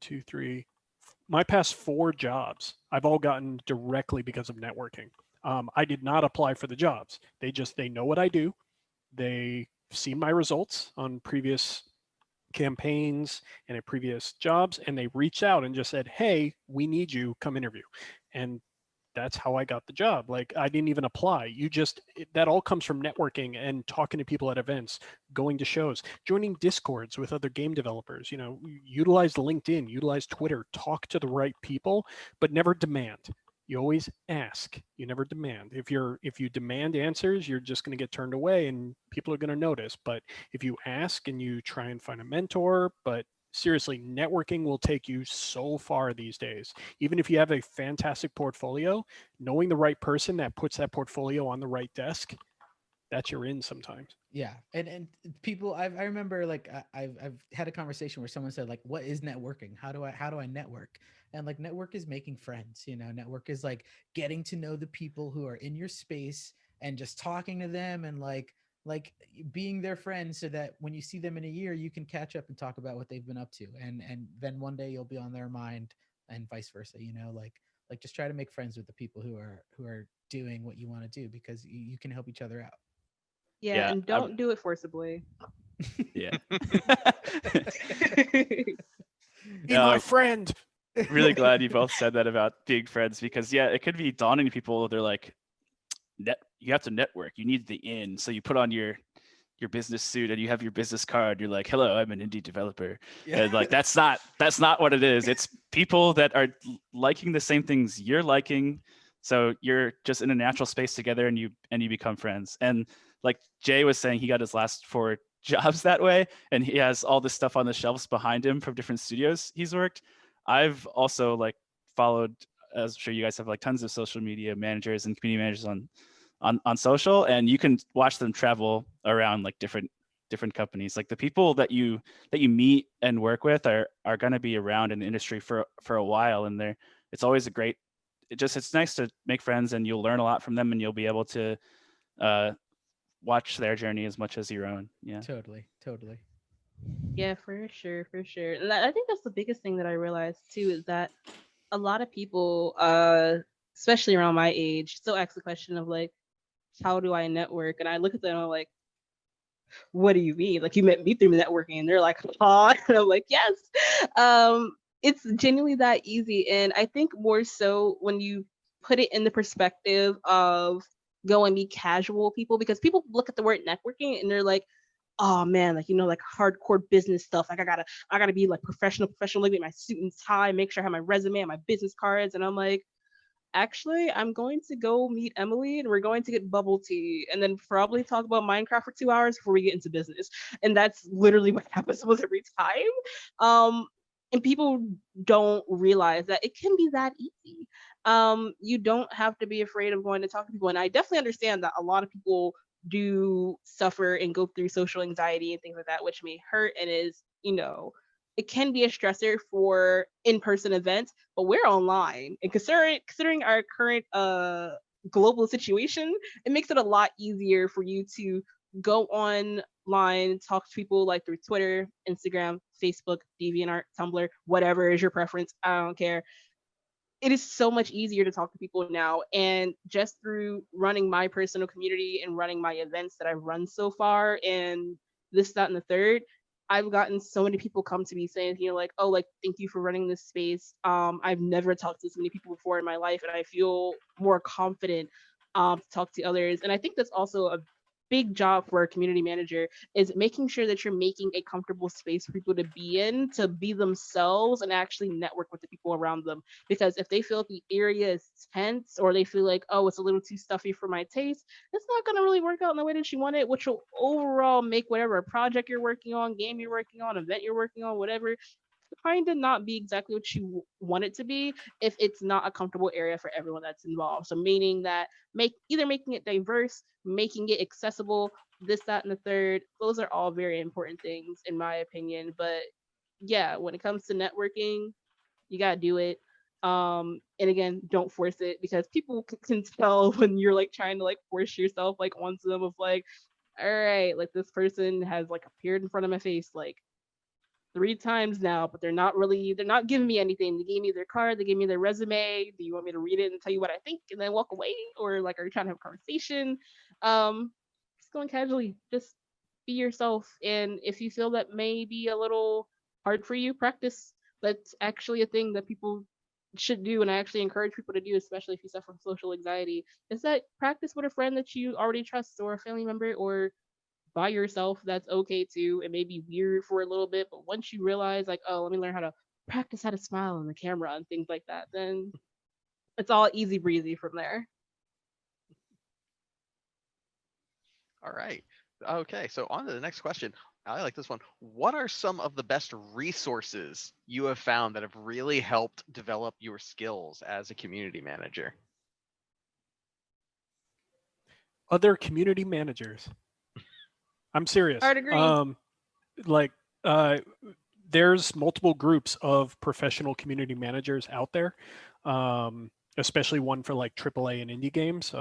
jobs, I've all gotten directly because of networking. I did not apply for the jobs. They know what I do. They see my results on previous campaigns and at previous jobs, and they reached out and just said, "Hey, we need you. Come interview." And that's how I got the job. Like I didn't even apply. That all comes from networking and talking to people at events, going to shows, joining discords with other game developers, utilize LinkedIn, utilize Twitter, talk to the right people, but never demand. You always ask. You never demand. If you demand answers, you're just going to get turned away and people are going to notice. But if you ask and you try and find a mentor, but seriously, networking will take you so far these days. Even if you have a fantastic portfolio, knowing the right person that puts that portfolio on the right desk, that's your in sometimes. Yeah, and people, I remember like I've had a conversation where someone said like, "What is networking? How do I network?" And like, network is making friends. You know, network is like getting to know the people who are in your space and just talking to them and like being their friend, so that when you see them in a year, you can catch up and talk about what they've been up to, and then one day you'll be on their mind, and vice versa. You know, like just try to make friends with the people who are doing what you want to do, because you can help each other out. Yeah, Yeah, and don't do it forcibly. yeah. Be my No, friend. really glad you both said that about being friends, because yeah, it could be daunting to people. They're like, you have to network. You need the in. So you put on your business suit and you have your business card. You're like, hello, I'm an indie developer. Yeah. And like that's not what it is. It's people that are liking the same things you're liking. So you're just in a natural space together, and you become friends. And like Jay was saying, he got his last 4 jobs that way, and he has all this stuff on the shelves behind him from different studios he's worked. I've also like followed, as I'm sure you guys have, like tons of social media managers and community managers on social, and you can watch them travel around like different companies. Like the people that you meet and work with are going to be around in the industry for a while, and it's always a great, it's nice to make friends, and you'll learn a lot from them, and you'll be able to watch their journey as much as your own. Yeah. Totally. Yeah, for sure, for sure. And I think that's the biggest thing that I realized too, is that a lot of people, especially around my age, still ask the question of like, how do I network? And I look at them and I'm like, what do you mean? Like, you met me through networking? And they're like, huh? And I'm like, yes. It's genuinely that easy. And I think more so when you put it in the perspective of go and be casual people, because people look at the word networking and they're like, oh man, like, like hardcore business stuff. Like I gotta be like professional, like with my suit and tie, make sure I have my resume and my business cards. And I'm like, actually, I'm going to go meet Emily and we're going to get bubble tea and then probably talk about Minecraft for 2 hours before we get into business. And that's literally what happens almost every time. And people don't realize that it can be that easy. You don't have to be afraid of going to talk to people. And I definitely understand that a lot of people do suffer and go through social anxiety and things like that, which may hurt and is, it can be a stressor for in-person events, but we're online. And considering our current global situation, it makes it a lot easier for you to go online, talk to people like through Twitter, Instagram, Facebook, DeviantArt, Tumblr, whatever is your preference. I don't care. It is so much easier to talk to people now. And just through running my personal community and running my events that I've run so far, and this, that, and the third, I've gotten so many people come to me saying, like, oh, like, thank you for running this space. I've never talked to so many people before in my life, and I feel more confident to talk to others. And I think that's also a big job for a community manager, is making sure that you're making a comfortable space for people to be in, to be themselves and actually network with the people around them. Because if they feel the area is tense, or they feel like, oh, it's a little too stuffy for my taste, it's not going to really work out in the way that you want it, which will overall make whatever project you're working on, game you're working on, event you're working on, whatever, kind of not be exactly what you want it to be if it's not a comfortable area for everyone that's involved. So meaning that making it diverse, making it accessible, this, that, and the third, those are all very important things in my opinion. But yeah, when it comes to networking, you gotta do it. And again, don't force it, because people can tell when you're like trying to like force yourself like onto them, of like, all right, like this person has like appeared in front of my face like 3 times now, but they're not giving me anything. They gave me their card, they gave me their resume. Do you want me to read it and tell you what I think and then walk away? Or like, are you trying to have a conversation? Just going casually, just be yourself. And if you feel that may be a little hard for you, practice. That's actually a thing that people should do, and I actually encourage people to do, especially if you suffer from social anxiety, is that practice with a friend that you already trust, or a family member, or by yourself. That's okay too. It may be weird for a little bit, but once you realize like, oh, let me learn how to practice how to smile on the camera and things like that, then it's all easy breezy from there. All right. Okay, so on to the next question. I like this one. What are some of the best resources you have found that have really helped develop your skills as a community manager? Other community managers. I'm serious. Hard agree. Like, there's multiple groups of professional community managers out there, especially one for like AAA and indie games.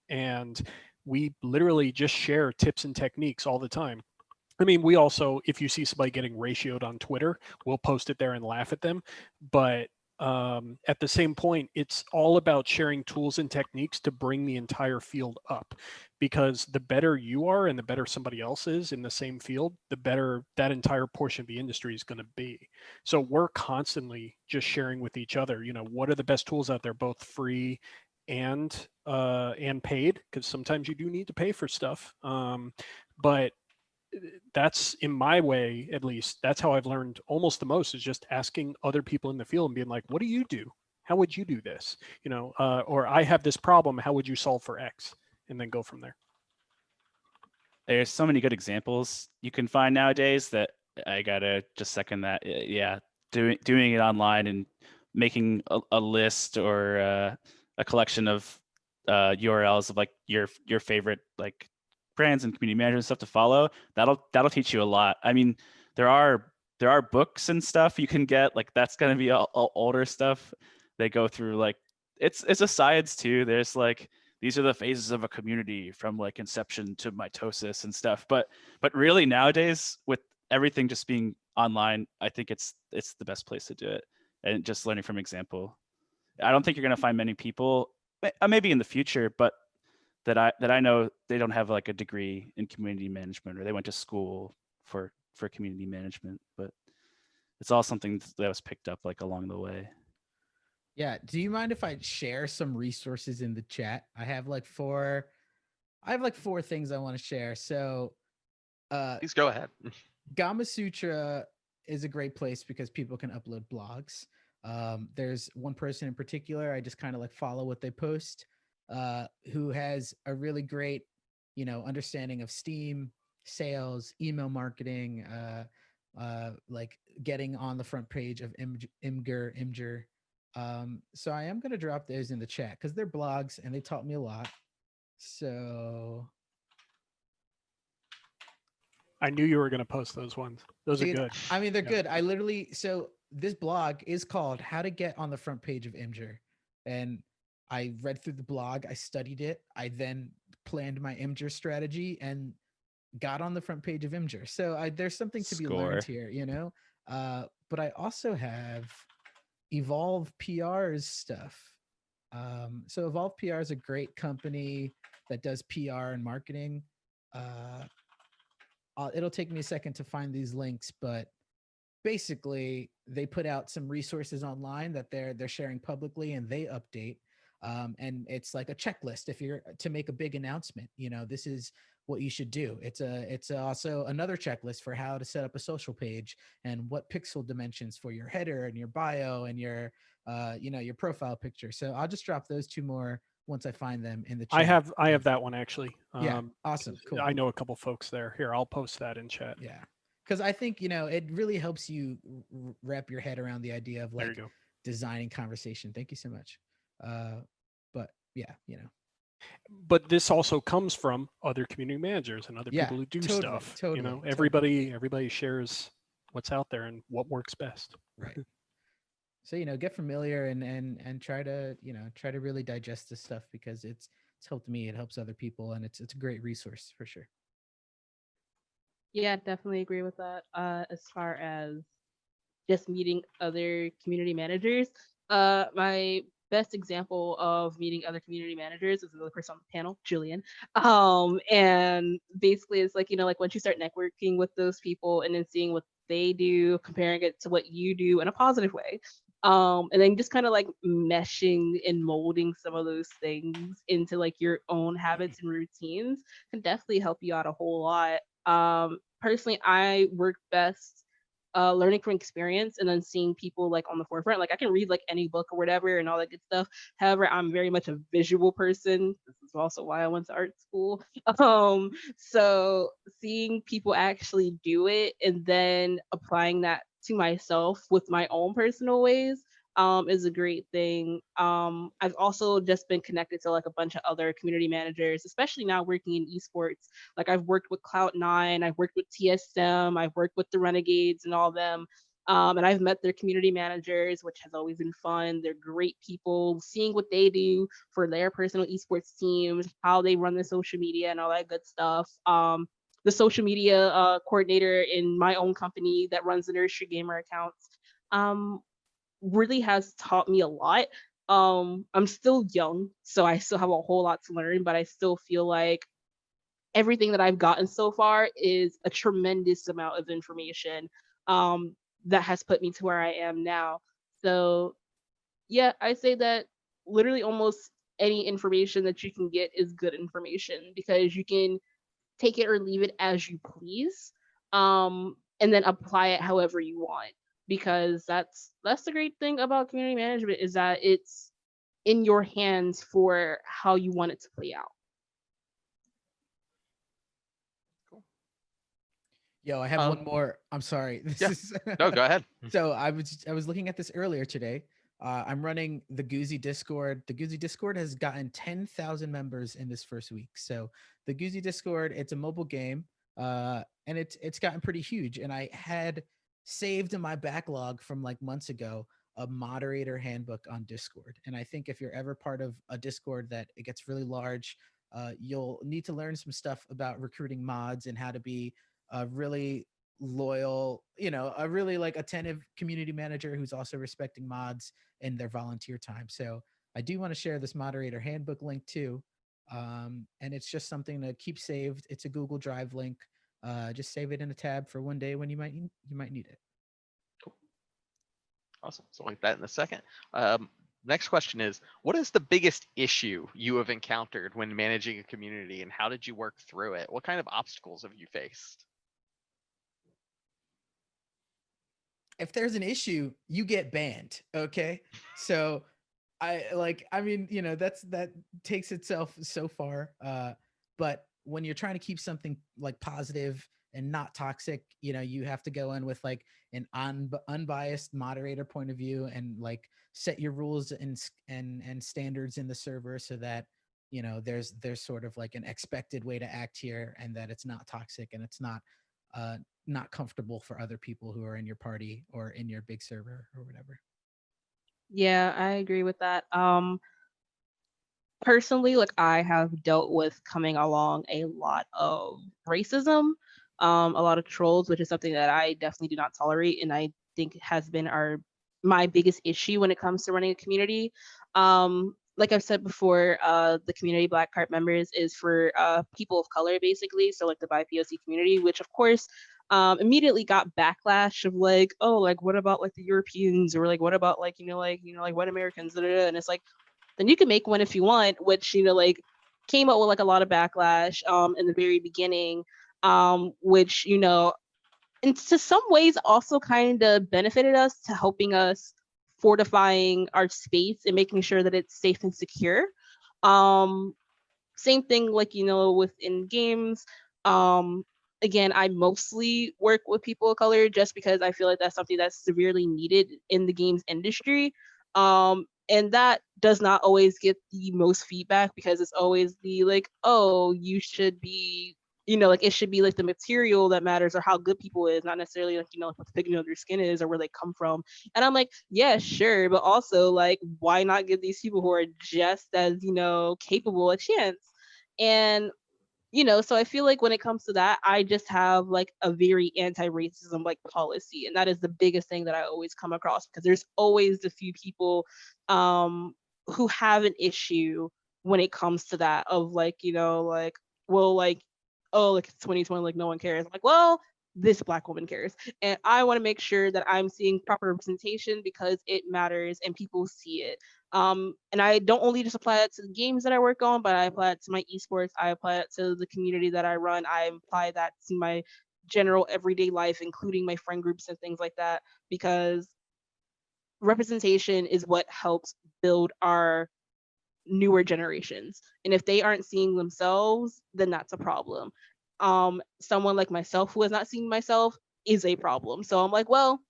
And we literally just share tips and techniques all the time. I mean, we also, if you see somebody getting ratioed on Twitter, we'll post it there and laugh at them. But at the same point, it's all about sharing tools and techniques to bring the entire field up. Because the better you are and the better somebody else is in the same field, the better that entire portion of the industry is going to be. So we're constantly just sharing with each other, you know, what are the best tools out there, both free and paid, because sometimes you do need to pay for stuff. But that's, in my way at least, that's how I've learned almost the most, is just asking other people in the field and being like, what do you do, how would you do this, you know, or I have this problem, how would you solve for X, and then go from there. There's so many good examples you can find nowadays that I gotta just second that. Yeah, doing it online and making a list or a collection of URLs of like your favorite like brands and community managers and stuff to follow. That'll teach you a lot. I mean, there are books and stuff you can get. Like that's gonna be all older stuff. They go through like it's a science too. There's like these are the phases of a community from like inception to mitosis and stuff. But really nowadays with everything just being online, I think it's the best place to do it, and just learning from example. I don't think you're going to find many people, maybe in the future, but that I know they don't have like a degree in community management or they went to school for community management, but it's all something that was picked up like along the way. Yeah. Do you mind if I share some resources in the chat? I have like four things I want to share. So Please go ahead. Gama Sutra is a great place because people can upload blogs. There's one person in particular, I just kind of like follow what they post, who has a really great, you know, understanding of Steam, sales, email marketing, like getting on the front page of Imgur. So I am going to drop those in the chat because they're blogs and they taught me a lot. So I knew you were going to post those ones. Those are good. I mean, they're good. I literally, so this blog is called How to Get on the Front Page of Imgur. And I read through the blog, I studied it. I then planned my Imgur strategy and got on the front page of Imgur. So there's something to be learned here, you know? But I also have Evolve PR's stuff. So Evolve PR is a great company that does PR and marketing. It'll take me a second to find these links, but basically they put out some resources online that they're sharing publicly and they update. And it's like a checklist if you're to make a big announcement, you know, this is what you should do. It's also another checklist for how to set up a social page and what pixel dimensions for your header and your bio and your you know, your profile picture. So I'll just drop those two more once I find them in the chat. I have that one actually. Yeah, awesome, cool. I know a couple folks there. Here, I'll post that in chat. Yeah, because I think, you know, it really helps you wrap your head around the idea of like designing conversation. Thank you so much. But yeah, you know. But this also comes from other community managers and other people who do stuff. You know, everybody shares what's out there and what works best. Right. So, you know, get familiar and try to, you know, try to really digest this stuff because it's helped me, it helps other people, and it's a great resource for sure. Yeah, definitely agree with that. As far as just meeting other community managers, my best example of meeting other community managers is another person on the panel, Julian. And basically it's like, you know, like once you start networking with those people and then seeing what they do, comparing it to what you do in a positive way. And then just kind of like meshing and molding some of those things into like your own habits and routines can definitely help you out a whole lot. Personally, I work best learning from experience and then seeing people like on the forefront. Like I can read like any book or whatever and all that good stuff. However, I'm very much a visual person. This is also why I went to art school. So seeing people actually do it and then applying that to myself with my own personal ways is a great thing. I've also just been connected to like a bunch of other community managers, especially now working in esports. Like I've worked with Cloud9, I've worked with TSM, I've worked with the Renegades and all of them. And I've met their community managers, which has always been fun. They're great people. Seeing what they do for their personal esports teams, how they run their social media and all that good stuff. The social media coordinator in my own company that runs the Nursery Gamer accounts. Really has taught me a lot. I'm still young, so I still have a whole lot to learn, but I still feel like everything that I've gotten so far is a tremendous amount of information that has put me to where I am now. So yeah, I say that literally almost any information that you can get is good information because you can take it or leave it as you please, and then apply it however you want. Because that's the great thing about community management is that it's in your hands for how you want it to play out. Yo, I have one more. I'm sorry. This yeah. is No, go ahead. So I was looking at this earlier today. I'm running the Goozy Discord. The Goozy Discord has gotten 10,000 members in this first week. So the Goozy Discord, it's a mobile game, and it's gotten pretty huge. And I had saved in my backlog from like months ago a moderator handbook on Discord. And I think if you're ever part of a Discord that it gets really large, you'll need to learn some stuff about recruiting mods and how to be a really loyal, a really like attentive community manager who's also respecting mods and their volunteer time. So I do want to share this moderator handbook link too. And it's just something to keep saved. It's a Google Drive link. Just save it in a tab for one day when you might need it. Cool. Awesome. So link that in a second. Next question is, what is the biggest issue you have encountered when managing a community and how did you work through it? What kind of obstacles have you faced? If there's an issue, you get banned. Okay. So that takes itself so far. But when you're trying to keep something like positive and not toxic, you have to go in with like an unbiased moderator point of view and like set your rules and standards in the server so that, there's sort of like an expected way to act here and that it's not toxic and it's not comfortable for other people who are in your party or in your big server or whatever. Yeah, I agree with that. Personally, like I have dealt with coming along a lot of racism, a lot of trolls, which is something that I definitely do not tolerate, and I think has been my biggest issue when it comes to running a community. Like I've said before, the community Black Card members is for people of color, basically. So like the BIPOC community, which of course immediately got backlash of like, oh, like what about like the Europeans or like what about like like white Americans, and it's like then you can make one if you want, which like came up with like a lot of backlash in the very beginning, which in to some ways also kind of benefited us to helping us fortifying our space and making sure that it's safe and secure. Same thing like within games. Again, I mostly work with people of color just because I feel like that's something that's severely needed in the games industry. And that does not always get the most feedback because it's always the like, oh, you should be, like it should be like the material that matters or how good people is, not necessarily like, like what the pigment of their skin is or where they come from. And I'm like, yeah, sure. But also like, why not give these people who are just as, capable a chance? And so I feel like when it comes to that, I just have like a very anti-racism like policy, and that is the biggest thing that I always come across because there's always a few people who have an issue when it comes to that of like like, well, like, oh, like it's 2020, like no one cares. I'm like, well, this Black woman cares, and I want to make sure that I'm seeing proper representation because it matters and people see it. And I don't only just apply that to the games that I work on, but I apply it to my esports. I apply it to the community that I run. I apply that to my general everyday life, including my friend groups and things like that, because representation is what helps build our newer generations. And if they aren't seeing themselves, then that's a problem. Someone like myself who has not seen myself is a problem. So I'm like, well,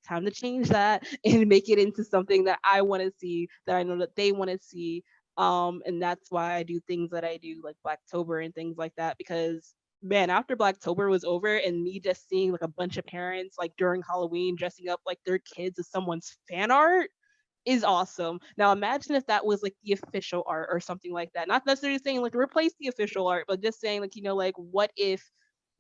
time to change that and make it into something that I want to see, that I know that they want to see. And that's why I do things that I do, like Blacktober and things like that, because man, after Blacktober was over and me just seeing like a bunch of parents like during Halloween dressing up like their kids as someone's fan art is awesome. Now imagine if that was like the official art or something like that. Not necessarily saying like replace the official art, but just saying like, you know, like what if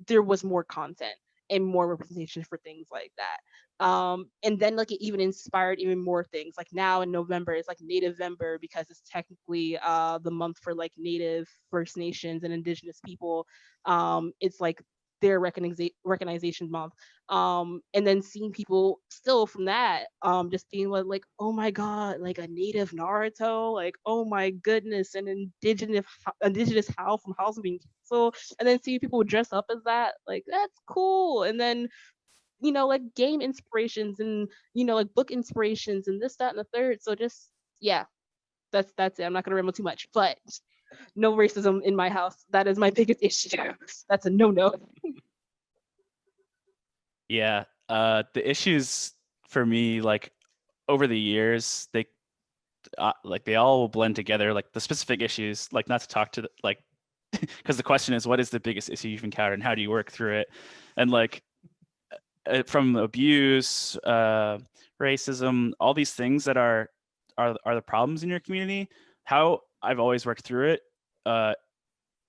there was more content and more representation for things like that. And then like it even inspired even more things. Like now in November it's like Nativember, because it's technically the month for like Native, First Nations, and Indigenous people. It's like their recognition month. And then seeing people still from that just being like, oh my god, like a native Naruto, like oh my goodness, an indigenous Hal from House of Being Castle, and then seeing people dress up as that, like that's cool. And then you know, like game inspirations and you know, like book inspirations and this, that, and the third. So just yeah, that's it. I'm not gonna ramble too much, but no racism in my house. That is my biggest issue. That's a no. Yeah, the issues for me, like over the years, they all will blend together. Like the specific issues, like not to talk to like, because the question is, what is the biggest issue you've encountered, and how do you work through it? And like from abuse, racism, all these things that are the problems in your community. How I've always worked through it,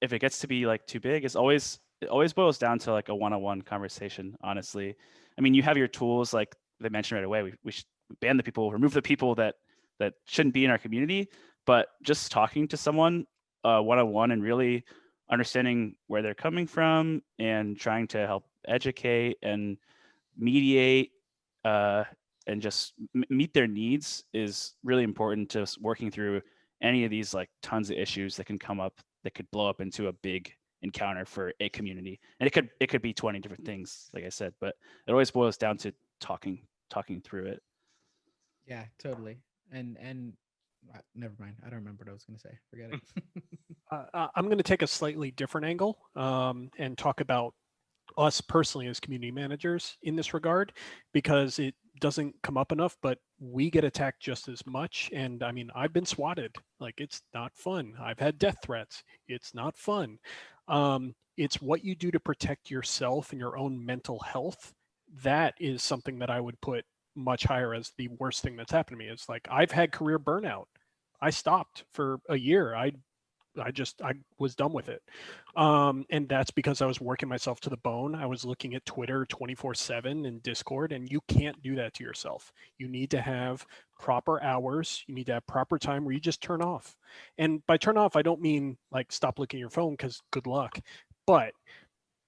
if it gets to be like too big, it always boils down to like a one-on-one conversation. Honestly, I mean, you have your tools, like they mentioned right away. We should ban the people, remove the people that shouldn't be in our community. But just talking to someone one-on-one and really understanding where they're coming from and trying to help educate and mediate and just meet their needs is really important to working through any of these like tons of issues that can come up that could blow up into a big encounter for a community. And it could be 20 different things, like I said, but it always boils down to talking through it. Yeah, totally. And never mind. I don't remember what I was going to say. Forget it. I'm going to take a slightly different angle and talk about us personally as community managers in this regard, because it doesn't come up enough, but we get attacked just as much. And I mean, I've been swatted. Like, it's not fun. I've had death threats. It's not fun. It's what you do to protect yourself and your own mental health. That is something that I would put much higher as the worst thing that's happened to me. It's like, I've had career burnout. I stopped for a year. I was done with it. And that's because I was working myself to the bone. I was looking at Twitter 24/7 and Discord, and you can't do that to yourself. You need to have proper hours. You need to have proper time where you just turn off. And by turn off, I don't mean like stop looking at your phone, because good luck, but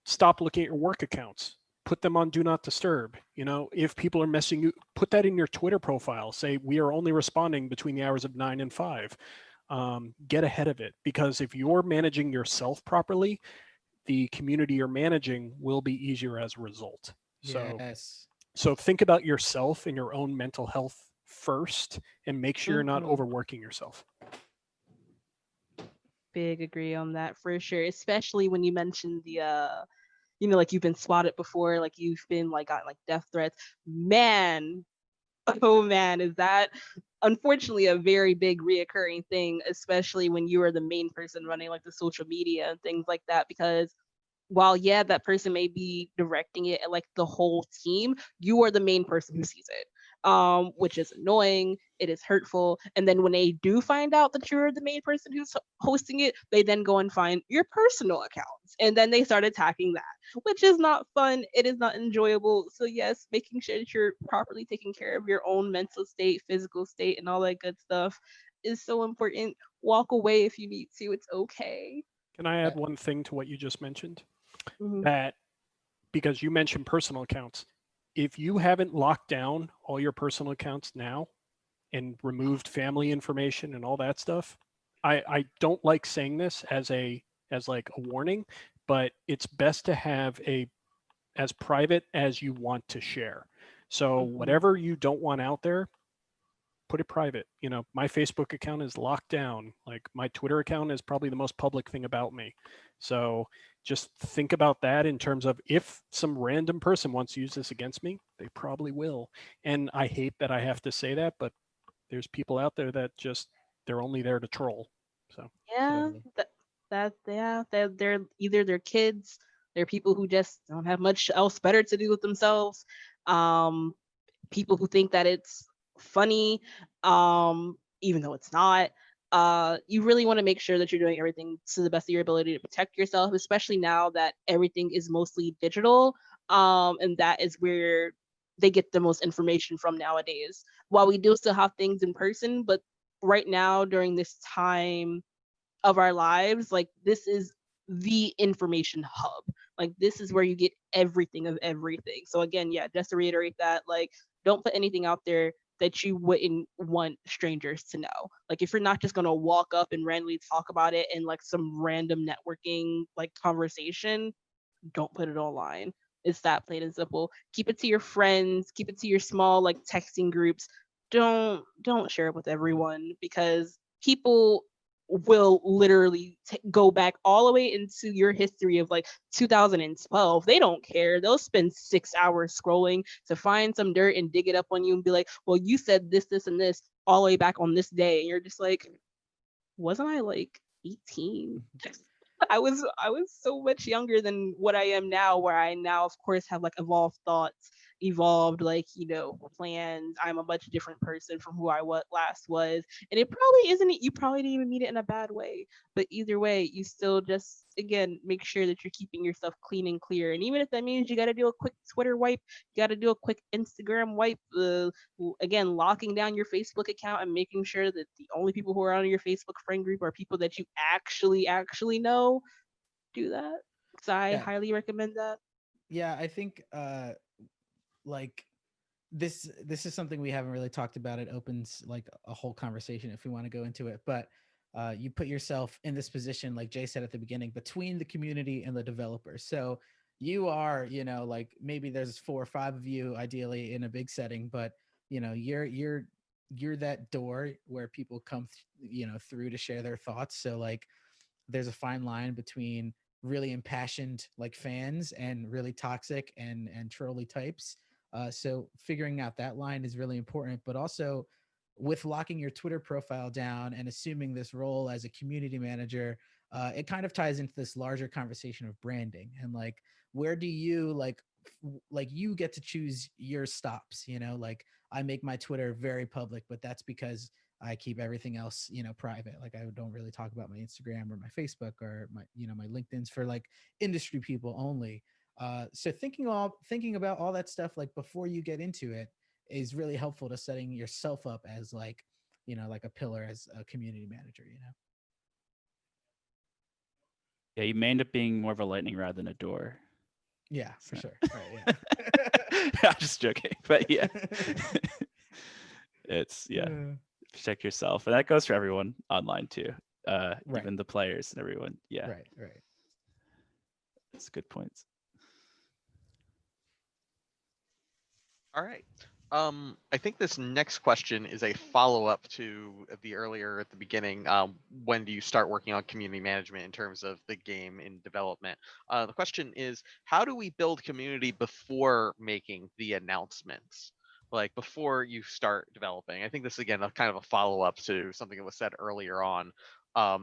stop looking at your work accounts. Put them on do not disturb. You know, if people are messaging you, put that in your Twitter profile. Say, we are only responding between the hours of 9 and 5. Get ahead of it, because if you're managing yourself properly, the community you're managing will be easier as a result. Yes. So think about yourself and your own mental health first, and make sure you're not overworking yourself. Big agree on that for sure, especially when you mentioned the you know, like you've been swatted before, like you've been like got like death threats. Man, oh man, is that unfortunately a very big reoccurring thing, especially when you are the main person running like the social media and things like that. Because while yeah, that person may be directing it at like the whole team, you are the main person who sees it. Which is annoying, it is hurtful. And then when they do find out that you're the main person who's hosting it, they then go and find your personal accounts and then they start attacking that, which is not fun. It is not enjoyable. So yes, making sure that you're properly taking care of your own mental state, physical state, and all that good stuff is so important. Walk away if you need to. It's okay. Can I add one thing to what you just mentioned? Mhm. That, because you mentioned personal accounts, if you haven't locked down all your personal accounts now and removed family information and all that stuff, I don't like saying this as like a warning, but it's best to have as private as you want to share. So Mhm. whatever you don't want out there, put it private. You know, my Facebook account is locked down. Like my Twitter account is probably the most public thing about me. So just think about that in terms of if some random person wants to use this against me, they probably will. And I hate that I have to say that, but there's people out there that just, they're only there to troll. So Yeah, Totally. they're either their kids, they're people who just don't have much else better to do with themselves. Um, People who think that it's funny, even though it's not. You really want to make sure that you're doing everything to the best of your ability to protect yourself, especially now that everything is mostly digital. And that is where they get the most information from nowadays. While we do still have things in person, but right now during this time of our lives, like this is the information hub. Like this is where you get everything of everything. So again, yeah, just to reiterate that, like don't put anything out there that you wouldn't want strangers to know. Like if you're not just gonna walk up and randomly talk about it in like some random networking like conversation, don't put it online. It's that plain and simple. Keep it to your friends, keep it to your small like texting groups. Don't share it with everyone because people will literally go back all the way into your history of like 2012. They don't care. They'll spend 6 hours scrolling to find some dirt and dig it up on you and be like, well, you said this, and this all the way back on this day. And you're just like, wasn't I like 18? I was so much younger than what I am now, where I now of course have like evolved thoughts, evolved like, plans. I'm a much different person from who I last was. And it probably isn't, you probably didn't even mean it in a bad way. But either way, you still just again make sure that you're keeping yourself clean and clear. And even if that means you gotta do a quick Twitter wipe, you gotta do a quick Instagram wipe, again, locking down your Facebook account and making sure that the only people who are on your Facebook friend group are people that you actually know, do that. Because I Yeah. highly recommend that. Yeah, I think like this is something we haven't really talked about. It opens like a whole conversation if we want to go into it. But you put yourself in this position, like Jay said at the beginning, between the community and the developers. So you are, like maybe there's 4 or 5 of you ideally in a big setting, but you're that door where people come, through to share their thoughts. So like there's a fine line between really impassioned like fans and really toxic and trolly types. So figuring out that line is really important, but also with locking your Twitter profile down and assuming this role as a community manager, it kind of ties into this larger conversation of branding and like where do you like you get to choose your stops, like I make my Twitter very public, but that's because I keep everything else, private. Like I don't really talk about my Instagram or my Facebook or my LinkedIn's for like industry people only. So thinking about all that stuff like before you get into it is really helpful to setting yourself up as like, like a pillar as a community manager. Yeah, you may end up being more of a lightning rod than a door. Yeah, for So. sure. Right. Yeah. I'm just joking, but yeah, it's Uh, protect yourself, and that goes for everyone online too. Right. Even the players and everyone. Yeah, Right. that's good points. All right. I think this next question is a follow-up to the earlier at the beginning. When do you start working on community management in terms of the game in development? The question is, how do we build community before making the announcements? Like before you start developing. I think this is again a kind of a follow-up to something that was said earlier on.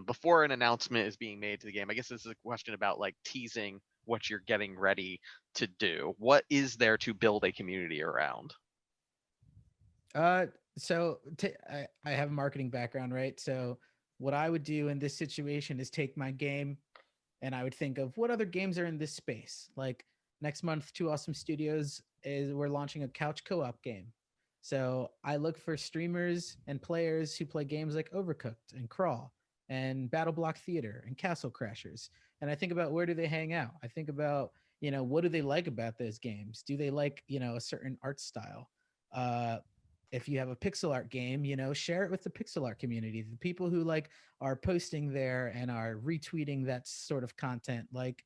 Before an announcement is being made to the game, I guess this is a question about like teasing what you're getting ready to do. What is there to build a community around? Uh, I have a marketing background, right? So what I would do in this situation is take my game and I would think of what other games are in this space. Like next month, Two Awesome Studios is we're launching a couch co-op game. So I look for streamers and players who play games like Overcooked and Crawl and Battle Block Theater and Castle Crashers. And I think about where do they hang out? I think about, what do they like about those games? Do they like, a certain art style? Uh, if you have a pixel art game, share it with the pixel art community, the people who like are posting there and are retweeting that sort of content, like,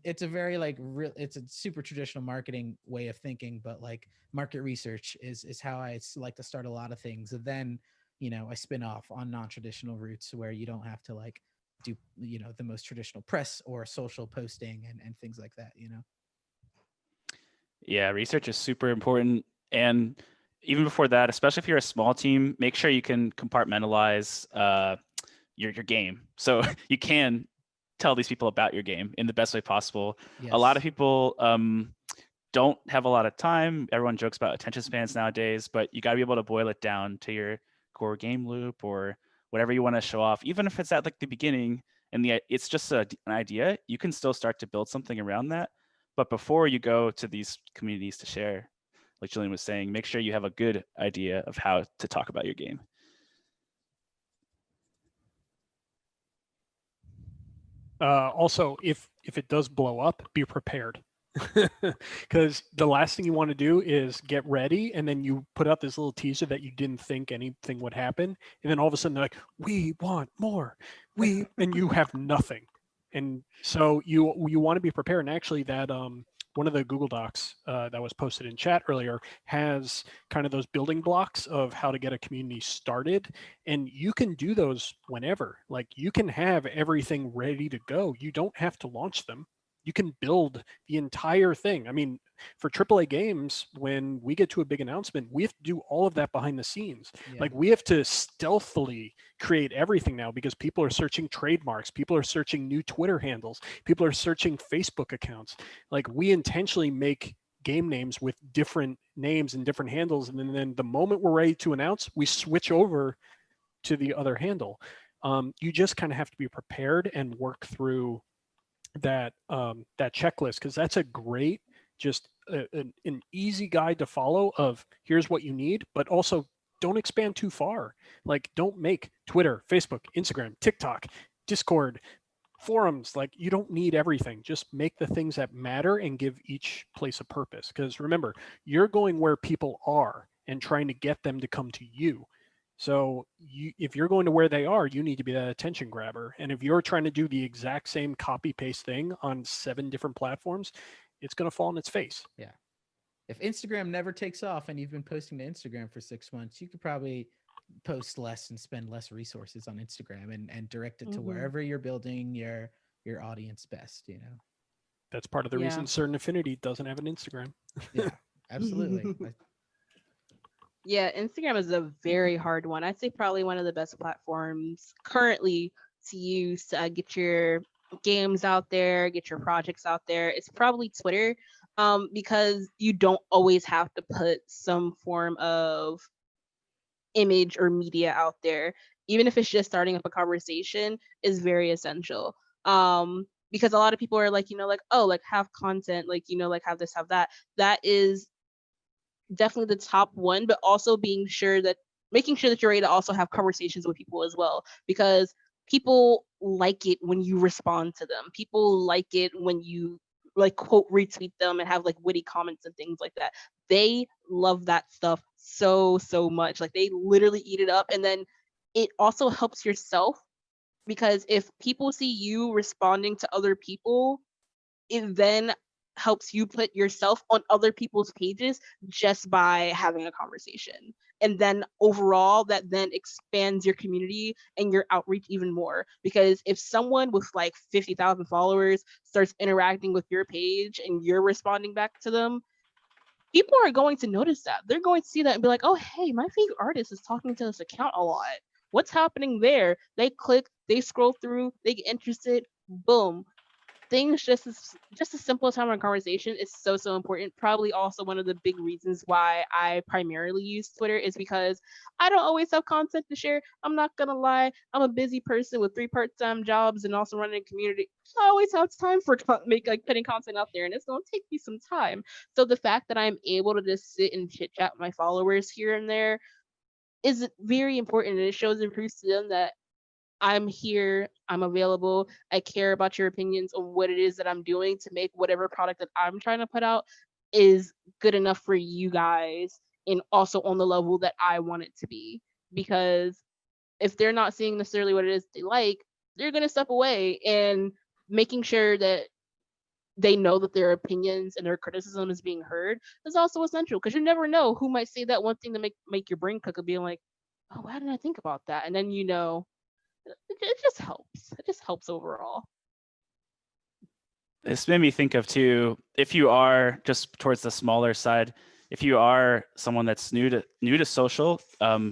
it's a very like real, it's a super traditional marketing way of thinking, but like market research is how I like to start a lot of things. And then, I spin off on non-traditional routes where you don't have to like do, the most traditional press or social posting and things like that, Yeah, research is super important. And even before that, especially if you're a small team, make sure you can compartmentalize your game. So you can tell these people about your game in the best way possible. Yes. A lot of people don't have a lot of time. Everyone jokes about attention spans nowadays, but you got to be able to boil it down to your core game loop or whatever you want to show off. Even if it's at like the beginning and it's just an idea, you can still start to build something around that. But before you go to these communities to share, like Julian was saying, make sure you have a good idea of how to talk about your game. Also, if it does blow up, be prepared. Because the last thing you want to do is get ready and then you put out this little teaser that you didn't think anything would happen, and then all of a sudden they're like, we want more, and you have nothing. And so you want to be prepared. And actually that one of the Google Docs that was posted in chat earlier has kind of those building blocks of how to get a community started, and you can do those whenever. Like, you can have everything ready to go. You don't have to launch them. You can build the entire thing. I mean, for AAA games, when we get to a big announcement, we have to do all of that behind the scenes. Yeah. Like, we have to stealthily create everything now because people are searching trademarks, people are searching new Twitter handles, people are searching Facebook accounts. Like, we intentionally make game names with different names and different handles, and then the moment we're ready to announce, we switch over to the other handle. You just kind of have to be prepared and work through that checklist, because that's a great, just an easy guide to follow of here's what you need, but also don't expand too far. Like, don't make Twitter, Facebook, Instagram, TikTok, Discord, forums. Like, you don't need everything. Just make the things that matter and give each place a purpose. Because remember, you're going where people are and trying to get them to come to you. So if you're going to where they are, you need to be that attention grabber. And if you're trying to do the exact same copy paste thing on 7 different platforms, it's going to fall on its face. Yeah. If Instagram never takes off and you've been posting to Instagram for 6 months, you could probably post less and spend less resources on Instagram and direct it to wherever you're building your audience best, That's part of the reason Certain Affinity doesn't have an Instagram. Yeah, absolutely. Yeah, Instagram is a very hard one. I'd say probably one of the best platforms currently to use to get your games out there, get your projects out there. It's probably Twitter, because you don't always have to put some form of image or media out there. Even if it's just starting up a conversation is very essential. Because a lot of people are like, like, oh, like, have content, like, like, have this, have that. That is definitely the top one, but also making sure that you're ready to also have conversations with people as well, because people like it when you respond to them. People like it when you like quote retweet them and have like witty comments and things like that. They love that stuff so much. Like, they literally eat it up. And then it also helps yourself, because if people see you responding to other people, it then helps you put yourself on other people's pages just by having a conversation. And then overall, that then expands your community and your outreach even more. Because if someone with like 50,000 followers starts interacting with your page and you're responding back to them, people are going to notice that. They're going to see that and be like, oh, hey, my favorite artist is talking to this account a lot. What's happening there? They click, they scroll through, they get interested, boom. Things just as simple as having a conversation is so important. Probably also one of the big reasons why I primarily use Twitter is because I don't always have content to share. I'm not gonna lie, I'm a busy person with 3 part-time jobs and also running a community. I always have time for putting content out there, and it's gonna take me some time. So the fact that I'm able to just sit and chit chat with my followers here and there is very important, and it shows and proves to them that I'm here, I'm available, I care about your opinions on what it is that I'm doing to make whatever product that I'm trying to put out is good enough for you guys, and also on the level that I want it to be. Because if they're not seeing necessarily what it is they like, they're going to step away. And making sure that they know that their opinions and their criticism is being heard is also essential, because you never know who might say that one thing to make your brain cook and being like, oh, why didn't I think about that? And then it just helps. It just helps overall. This made me think of too, if you are just towards the smaller side, if you are someone that's new to social,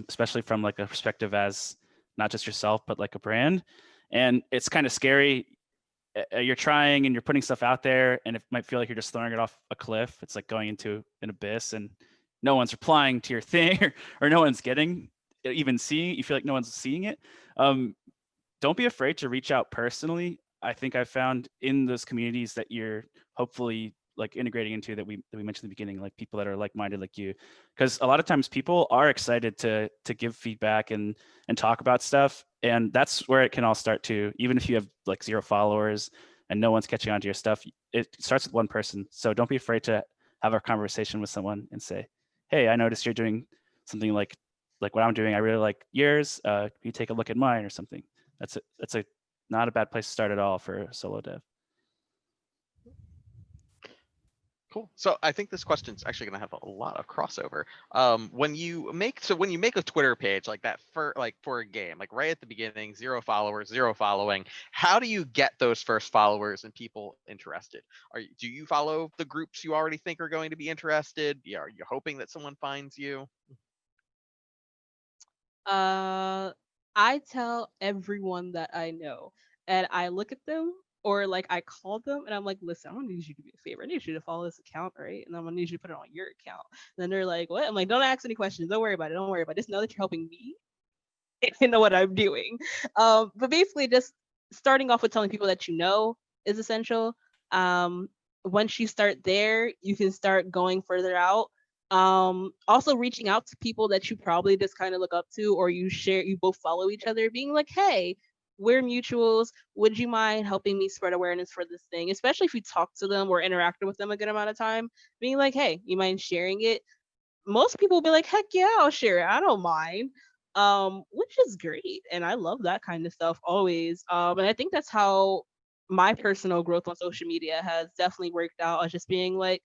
especially from like a perspective as not just yourself, but like a brand, and it's kind of scary. You're trying and you're putting stuff out there, and it might feel like you're just throwing it off a cliff. It's like going into an abyss, and no one's replying to your thing, or no one's even seeing. You feel like no one's seeing it. Don't be afraid to reach out personally. I think I've found in those communities that you're hopefully like integrating into, that we mentioned in the beginning, like people that are like-minded like you, because a lot of times people are excited to give feedback and talk about stuff, and that's where it can all start too. Even if you have like 0 followers and no one's catching on to your stuff, it starts with one person. So don't be afraid to have a conversation with someone and say, hey, I noticed you're doing something like what I'm doing. I really like yours. You take a look at mine or something. That's a not a bad place to start at all for a solo dev. Cool. So I think this question's actually going to have a lot of crossover. When you make a Twitter page like that for a game, like right at the beginning, 0 followers, 0 following, how do you get those first followers and people interested? Do you follow the groups you already think are going to be interested? Yeah, are you hoping that someone finds you? I tell everyone that I know, and I look at them, or like I call them and I'm like, listen, I'm gonna need you to do me a favor. I need you to follow this account, right? And I'm gonna need you to put it on your account. And then they're like, what? I'm like, don't ask any questions. Don't worry about it. Don't worry about it. Just know that you're helping me and know what I'm doing. But basically, just starting off with telling people that you know is essential. Once you start there, you can start going further out. Also reaching out to people that you probably just kind of look up to, or you both follow each other, being like, hey, we're mutuals. Would you mind helping me spread awareness for this thing? Especially if you talk to them or interacted with them a good amount of time, being like, hey, you mind sharing it? Most people will be like, heck yeah, I'll share it. I don't mind. Which is great. And I love that kind of stuff always. And I think that's how my personal growth on social media has definitely worked out, as just being like,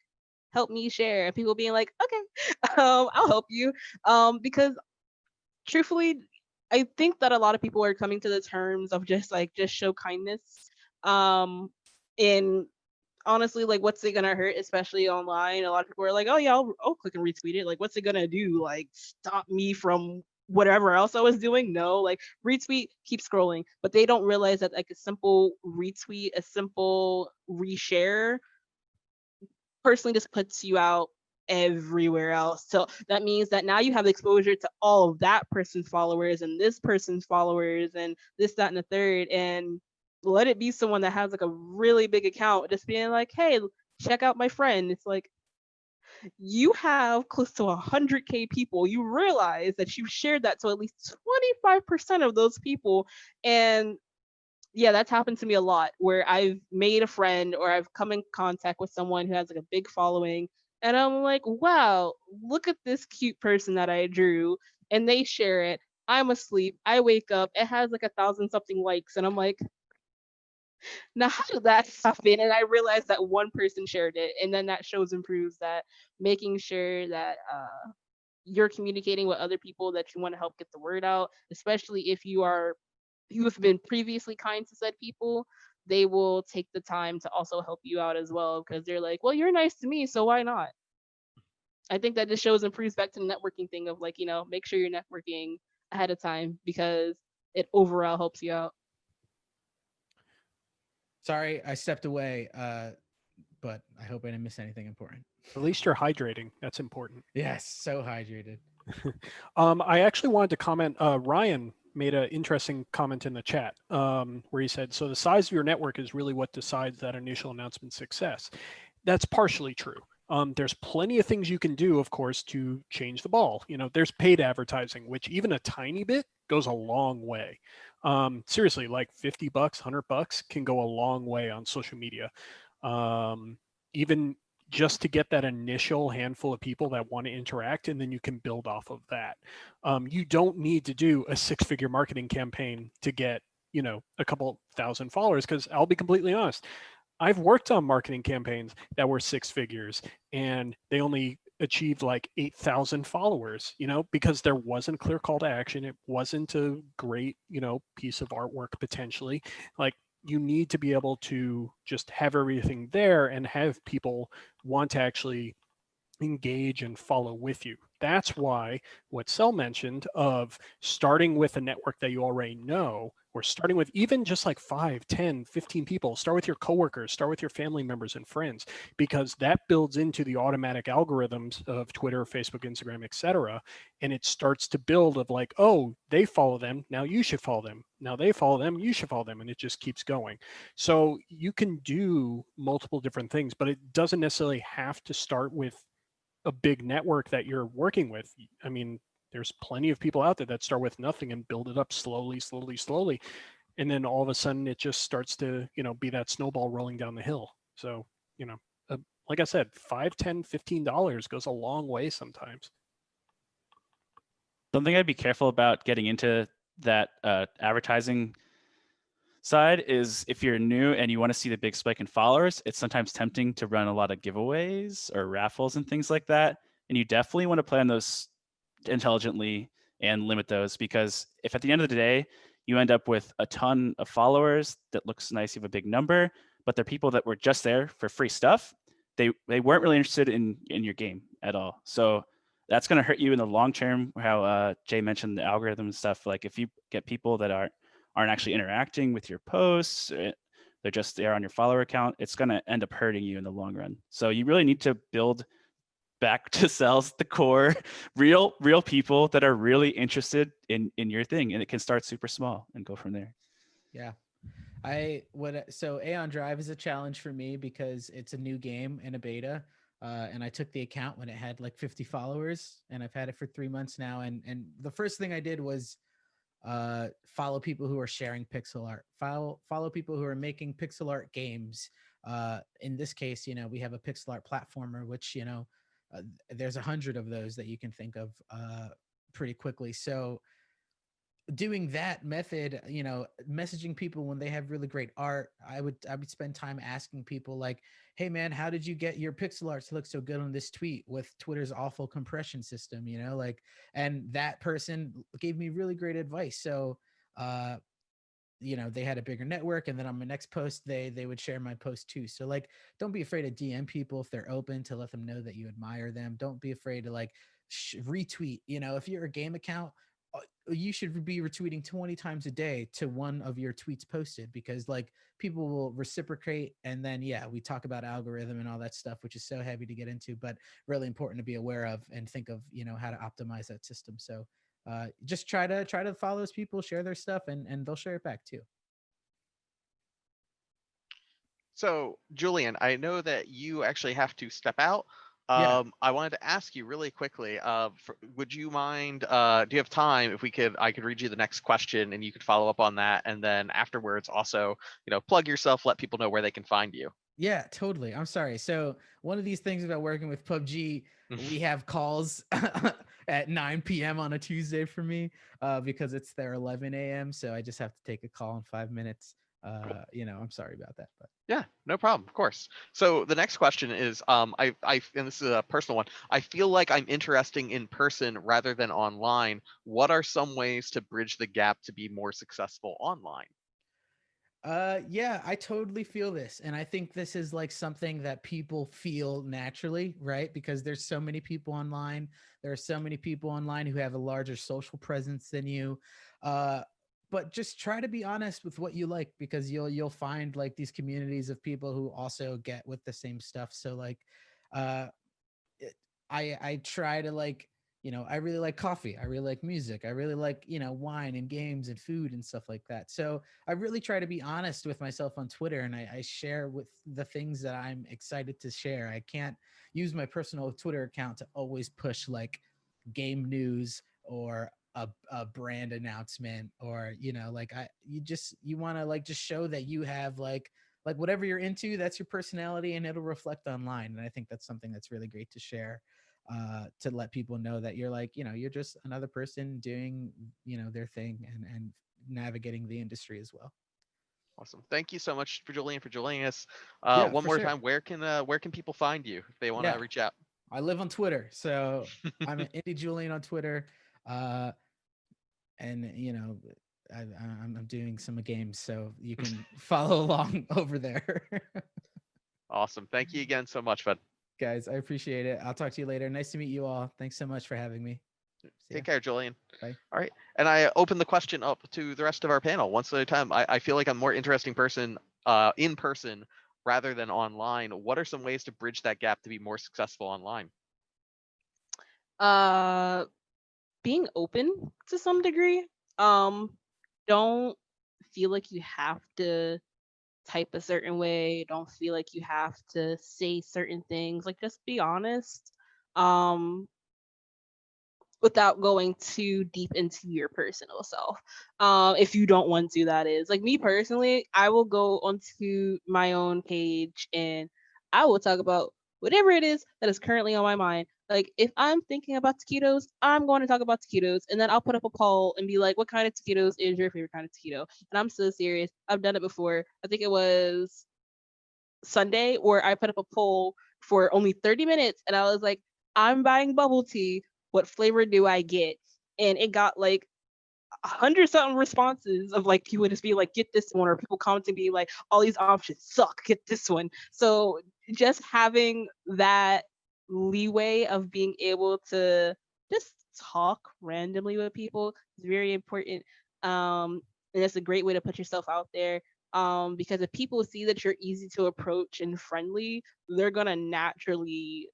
help me share. And people being like, okay, I'll help you. Because truthfully, I think that a lot of people are coming to the terms of just show kindness. In honestly, like, what's it gonna hurt, especially online? A lot of people are like, oh yeah, I'll click and retweet it. Like, what's it gonna do? Like, stop me from whatever else I was doing? No, like, retweet, keep scrolling. But they don't realize that like a simple retweet, a simple reshare, personally just puts you out everywhere else. So that means that now you have exposure to all of that person's followers and this person's followers and this, that, and the third. And let it be someone that has like a really big account just being like, hey, check out my friend. It's like, you have close to 100K people. You realize that you've shared that to at least 25% of those people. And yeah, that's happened to me a lot, where I've made a friend or I've come in contact with someone who has like a big following, and I'm like, wow, look at this cute person that I drew, and they share it. I'm asleep. I wake up. It has like 1,000 something likes, and I'm like, now how did that happen? And I realized that one person shared it, and then that shows and proves that making sure that you're communicating with other people that you want to help get the word out, especially if you've been previously kind to said people, they will take the time to also help you out as well, because they're like, well, you're nice to me, so why not? I think that just shows and proves back to the networking thing of like, make sure you're networking ahead of time, because it overall helps you out. Sorry, I stepped away, but I hope I didn't miss anything important. At least you're hydrating. That's important. Yes, so hydrated. I actually wanted to comment. Ryan made an interesting comment in the chat where he said, so the size of your network is really what decides that initial announcement success. That's partially true. There's plenty of things you can do, of course, to change the ball. There's paid advertising, which even a tiny bit goes a long way. Seriously, like $50, $100 can go a long way on social media. Even just to get that initial handful of people that want to interact, and then you can build off of that. You don't need to do a 6-figure marketing campaign to get, a couple thousand followers, because I'll be completely honest, I've worked on marketing campaigns that were six figures and they only achieved like 8,000 followers, because there wasn't clear call to action. It wasn't a great, piece of artwork potentially. Like, you need to be able to just have everything there and have people want to actually engage and follow with you. That's why what Cel mentioned of starting with a network that you already know, or starting with even just like 5, 10, 15 people, start with your coworkers, start with your family members and friends, because that builds into the automatic algorithms of Twitter, Facebook, Instagram, etc. And it starts to build of like, oh, they follow them, now you should follow them. Now they follow them, you should follow them. And it just keeps going. So you can do multiple different things, but it doesn't necessarily have to start with a big network that you're working with. I mean, there's plenty of people out there that start with nothing and build it up slowly, slowly, slowly. And then all of a sudden it just starts to, be that snowball rolling down the hill. So, uh, like I said, 5, 10, $15 goes a long way sometimes. Something I'd be careful about getting into that advertising side is if you're new and you want to see the big spike in followers, it's sometimes tempting to run a lot of giveaways or raffles and things like that. And you definitely want to plan those intelligently and limit those, because if at the end of the day you end up with a ton of followers that looks nice, you have a big number, but they're people that were just there for free stuff, they weren't really interested in your game at all. So that's going to hurt you in the long term. How Jay mentioned the algorithm and stuff. Like if you get people that aren't actually interacting with your posts, they're just there on your follower account, it's going to end up hurting you in the long run. So you really need to build back to Cel's the core real people that are really interested in your thing, and it can start super small and go from there. Yeah. So Aeon Drive is a challenge for me because it's a new game in a beta. And I took the account when it had like 50 followers, and I've had it for 3 months now. And the first thing I did was follow people who are sharing pixel art, follow people who are making pixel art games. In this case, we have a pixel art platformer, which, there's 100 of those that you can think of pretty quickly. So doing that method, messaging people when they have really great art, I would spend time asking people like, hey man, how did you get your pixel art to look so good on this tweet with Twitter's awful compression system, and that person gave me really great advice. So they had a bigger network, and then on my next post they would share my post too. So like, don't be afraid to DM people if they're open, to let them know that you admire them. Don't be afraid to like retweet. If you're a game account, you should be retweeting 20 times a day to one of your tweets posted, because like people will reciprocate. And then we talk about algorithm and all that stuff, which is so heavy to get into, but really important to be aware of and think of how to optimize that system. So just try to follow those people, share their stuff, and they'll share it back too. So, Julian, I know that you actually have to step out. Yeah. I wanted to ask you really quickly. Would you mind? Do you have time? If I could read you the next question, and you could follow up on that, and then afterwards, also, plug yourself, let people know where they can find you. Yeah, totally. I'm sorry. So one of these things about working with PUBG, we have calls at 9 p.m. on a Tuesday for me because it's their 11 a.m. So I just have to take a call in 5 minutes. Cool. I'm sorry about that, but Yeah, no problem. Of course. So the next question is, and this is a personal one. I feel like I'm interesting in person rather than online. What are some ways to bridge the gap to be more successful online? yeah, I totally feel this. And I think this is like something that people feel naturally, right? Because there's so many people online. There are so many people online who have a larger social presence than you. But just try to be honest with what you like, because you'll find like these communities of people who also get with the same stuff. So like uh I try to like, I really like coffee. I really like music. I really like, wine and games and food and stuff like that. So I really try to be honest with myself on Twitter, and I share with the things that I'm excited to share. I can't use my personal Twitter account to always push like game news or a brand announcement, or, like you want to like just show that you have like whatever you're into, that's your personality, and it'll reflect online. And I think that's something that's really great to share, to let people know that you're like, you're just another person doing, their thing, and navigating the industry as well. Awesome. Thank you so much for Julian for joining us. Yeah, One for more sure. time, where can people find you if they want to Yeah. reach out? I live on Twitter, so I'm an Indie Julian on Twitter, and I'm doing some games, so you can follow along over there. Awesome. Thank you again so much, bud. Guys, I appreciate it. I'll talk to you later. Nice to meet you all. Thanks so much for having me. See ya. Take care, Julian. Bye. All right. And I open the question up to the rest of our panel once at a time. I feel like I'm a more interesting person in person rather than online. What are some ways to bridge that gap to be more successful online? Being open to some degree. Don't feel like you have to type a certain way. Don't feel like you have to say certain things. Like, just be honest. Without going too deep into your personal self. If you don't want to, that is. Like, me personally, I will go onto my own page and I will talk about whatever it is that is currently on my mind. Like, if I'm thinking about taquitos, I'm going to talk about taquitos, and then I'll put up a poll and be like, what kind of taquitos is your favorite kind of taquito? And I'm so serious. I've done it before. I think it was Sunday where I put up a poll for only 30 minutes, and I was like, I'm buying bubble tea. What flavor do I get? And it got like 100 something responses of like people would just be like, get this one, or people commenting being like, all these options suck, get this one. So just having that leeway of being able to just talk randomly with people is very important. And it's a great way to put yourself out there. Because if people see that you're easy to approach and friendly, they're gonna naturally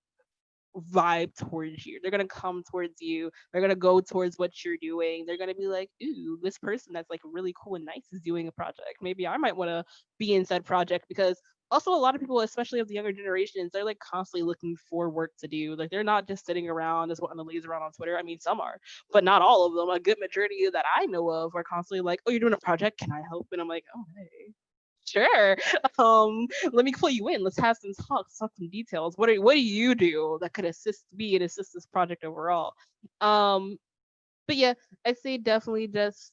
vibe towards you. They're gonna come towards you. They're gonna go towards what you're doing. They're gonna be like, ooh, this person that's like really cool and nice is doing a project. Maybe I might want to be in said project. Because also a lot of people, especially of the younger generations, they're like constantly looking for work to do. Like, they're not just sitting around just wanting to laze around on Twitter. I mean, some are, but not all of them. A good majority that I know of are constantly like, oh, you're doing a project, can I help? And I'm like, oh, hey, sure. Let me pull you in. Let's have some talks, talk some details. What do you do that could assist me and assist this project overall? But yeah, I'd say definitely just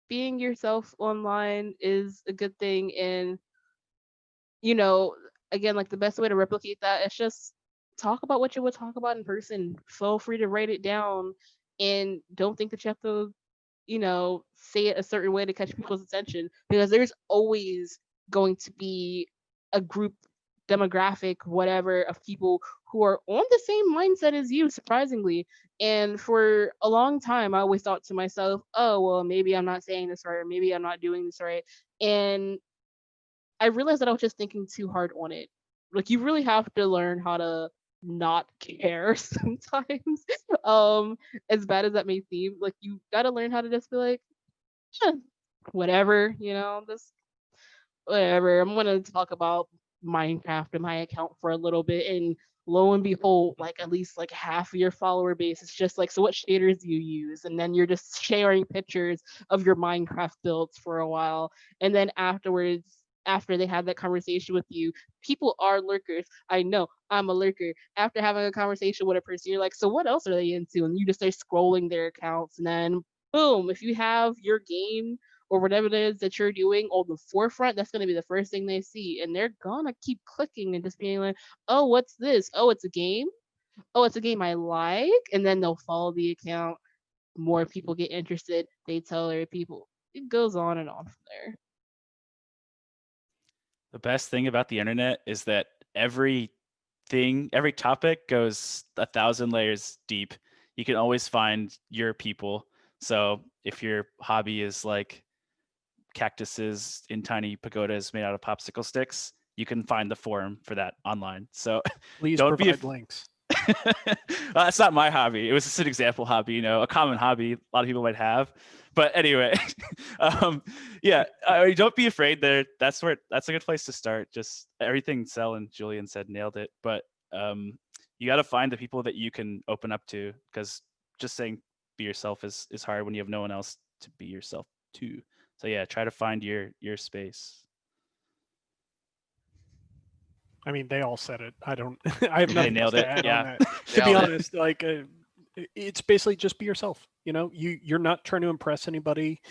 being yourself online is a good thing. And you know, again, like, the best way to replicate that is just talk about what you would talk about in person. Feel free to write it down, and don't think that you have to, say it a certain way to catch people's attention, because there's always going to be a group, demographic, whatever, of people who are on the same mindset as you, surprisingly. And for a long time, I always thought to myself, oh, well, maybe I'm not saying this right, or maybe I'm not doing this right. And I realized that I was just thinking too hard on it. Like, you really have to learn how to not care sometimes. As bad as that may seem, like, you gotta learn how to just be like, "Eh, whatever, just whatever. I'm gonna talk about Minecraft in my account for a little bit," and lo and behold, like, at least like half of your follower base is just like, so what shaders do you use? And then you're just sharing pictures of your Minecraft builds for a while, and then afterwards, after they have that conversation with you, people are lurkers. I know, I'm a lurker. After having a conversation with a person, you're like, so what else are they into? And you just start scrolling their accounts, and then boom, if you have your game or whatever it is that you're doing on the forefront, that's going to be the first thing they see. And they're going to keep clicking and just being like, oh, what's this? Oh, it's a game. Oh, it's a game I like. And then they'll follow the account. More people get interested. They tell other people. It goes on and on from there. The best thing about the internet is that every topic goes 1,000 layers deep. You can always find your people. So if your hobby is like cactuses in tiny pagodas made out of popsicle sticks, you can find the forum for that online. So Please don't be provide links. That's not my hobby. It was just an example hobby, a common hobby a lot of people might have. But anyway, yeah, don't be afraid there. That's a good place to start. Just everything Cel and Julian said nailed it. But you got to find the people that you can open up to, because just saying be yourself is hard when you have no one else to be yourself to. So yeah, try to find your space. I mean, they all said it. I don't. I have nothing else nailed to it. add Yeah. on that. To be honest, like, it's basically just be yourself. You're not trying to impress anybody.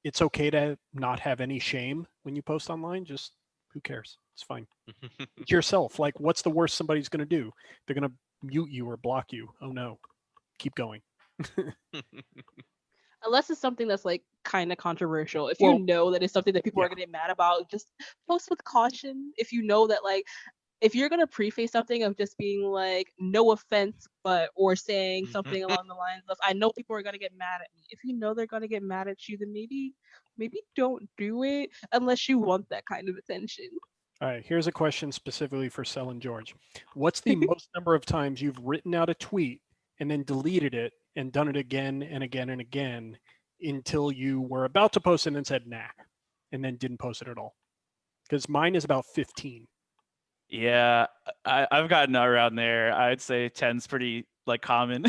it's okay to not have any shame when you post online. Just who cares? It's fine. It's yourself. Like, what's the worst somebody's going to do? They're going to mute you or block you. Oh no, keep going. Unless it's something that's like kind of controversial. If Well, you know that it's something that people yeah. are gonna get mad about, just post with caution. If you know that like if you're gonna preface something of just being like no offense, but or saying something along the lines of I know people are gonna get mad at me. If you know they're gonna get mad at you, then maybe don't do it unless you want that kind of attention. All right, here's a question specifically for Cel and George. What's the most number of times you've written out a tweet and then deleted it and done it again and again and again until you were about to post it and said, nah, and then didn't post it at all? Because mine is about 15. Yeah, I've gotten around there. I'd say 10's pretty like common.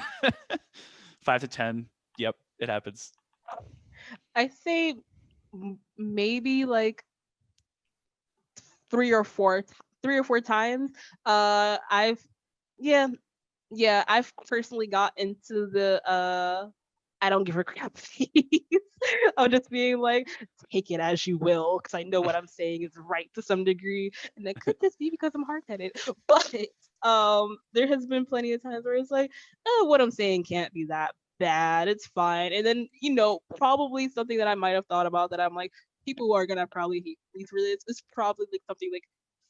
5 to 10. Yep, it happens. I say maybe like three or four times. I've I've personally got into the I don't give a crap phase of just being like, take it as you will, because I know what I'm saying is right to some degree, and that could just be because I'm hard-headed. But there has been plenty of times where it's like, oh, what I'm saying can't be that bad. It's fine. And then probably something that I might have thought about that I'm like, people are gonna probably hate these really. It's probably like something like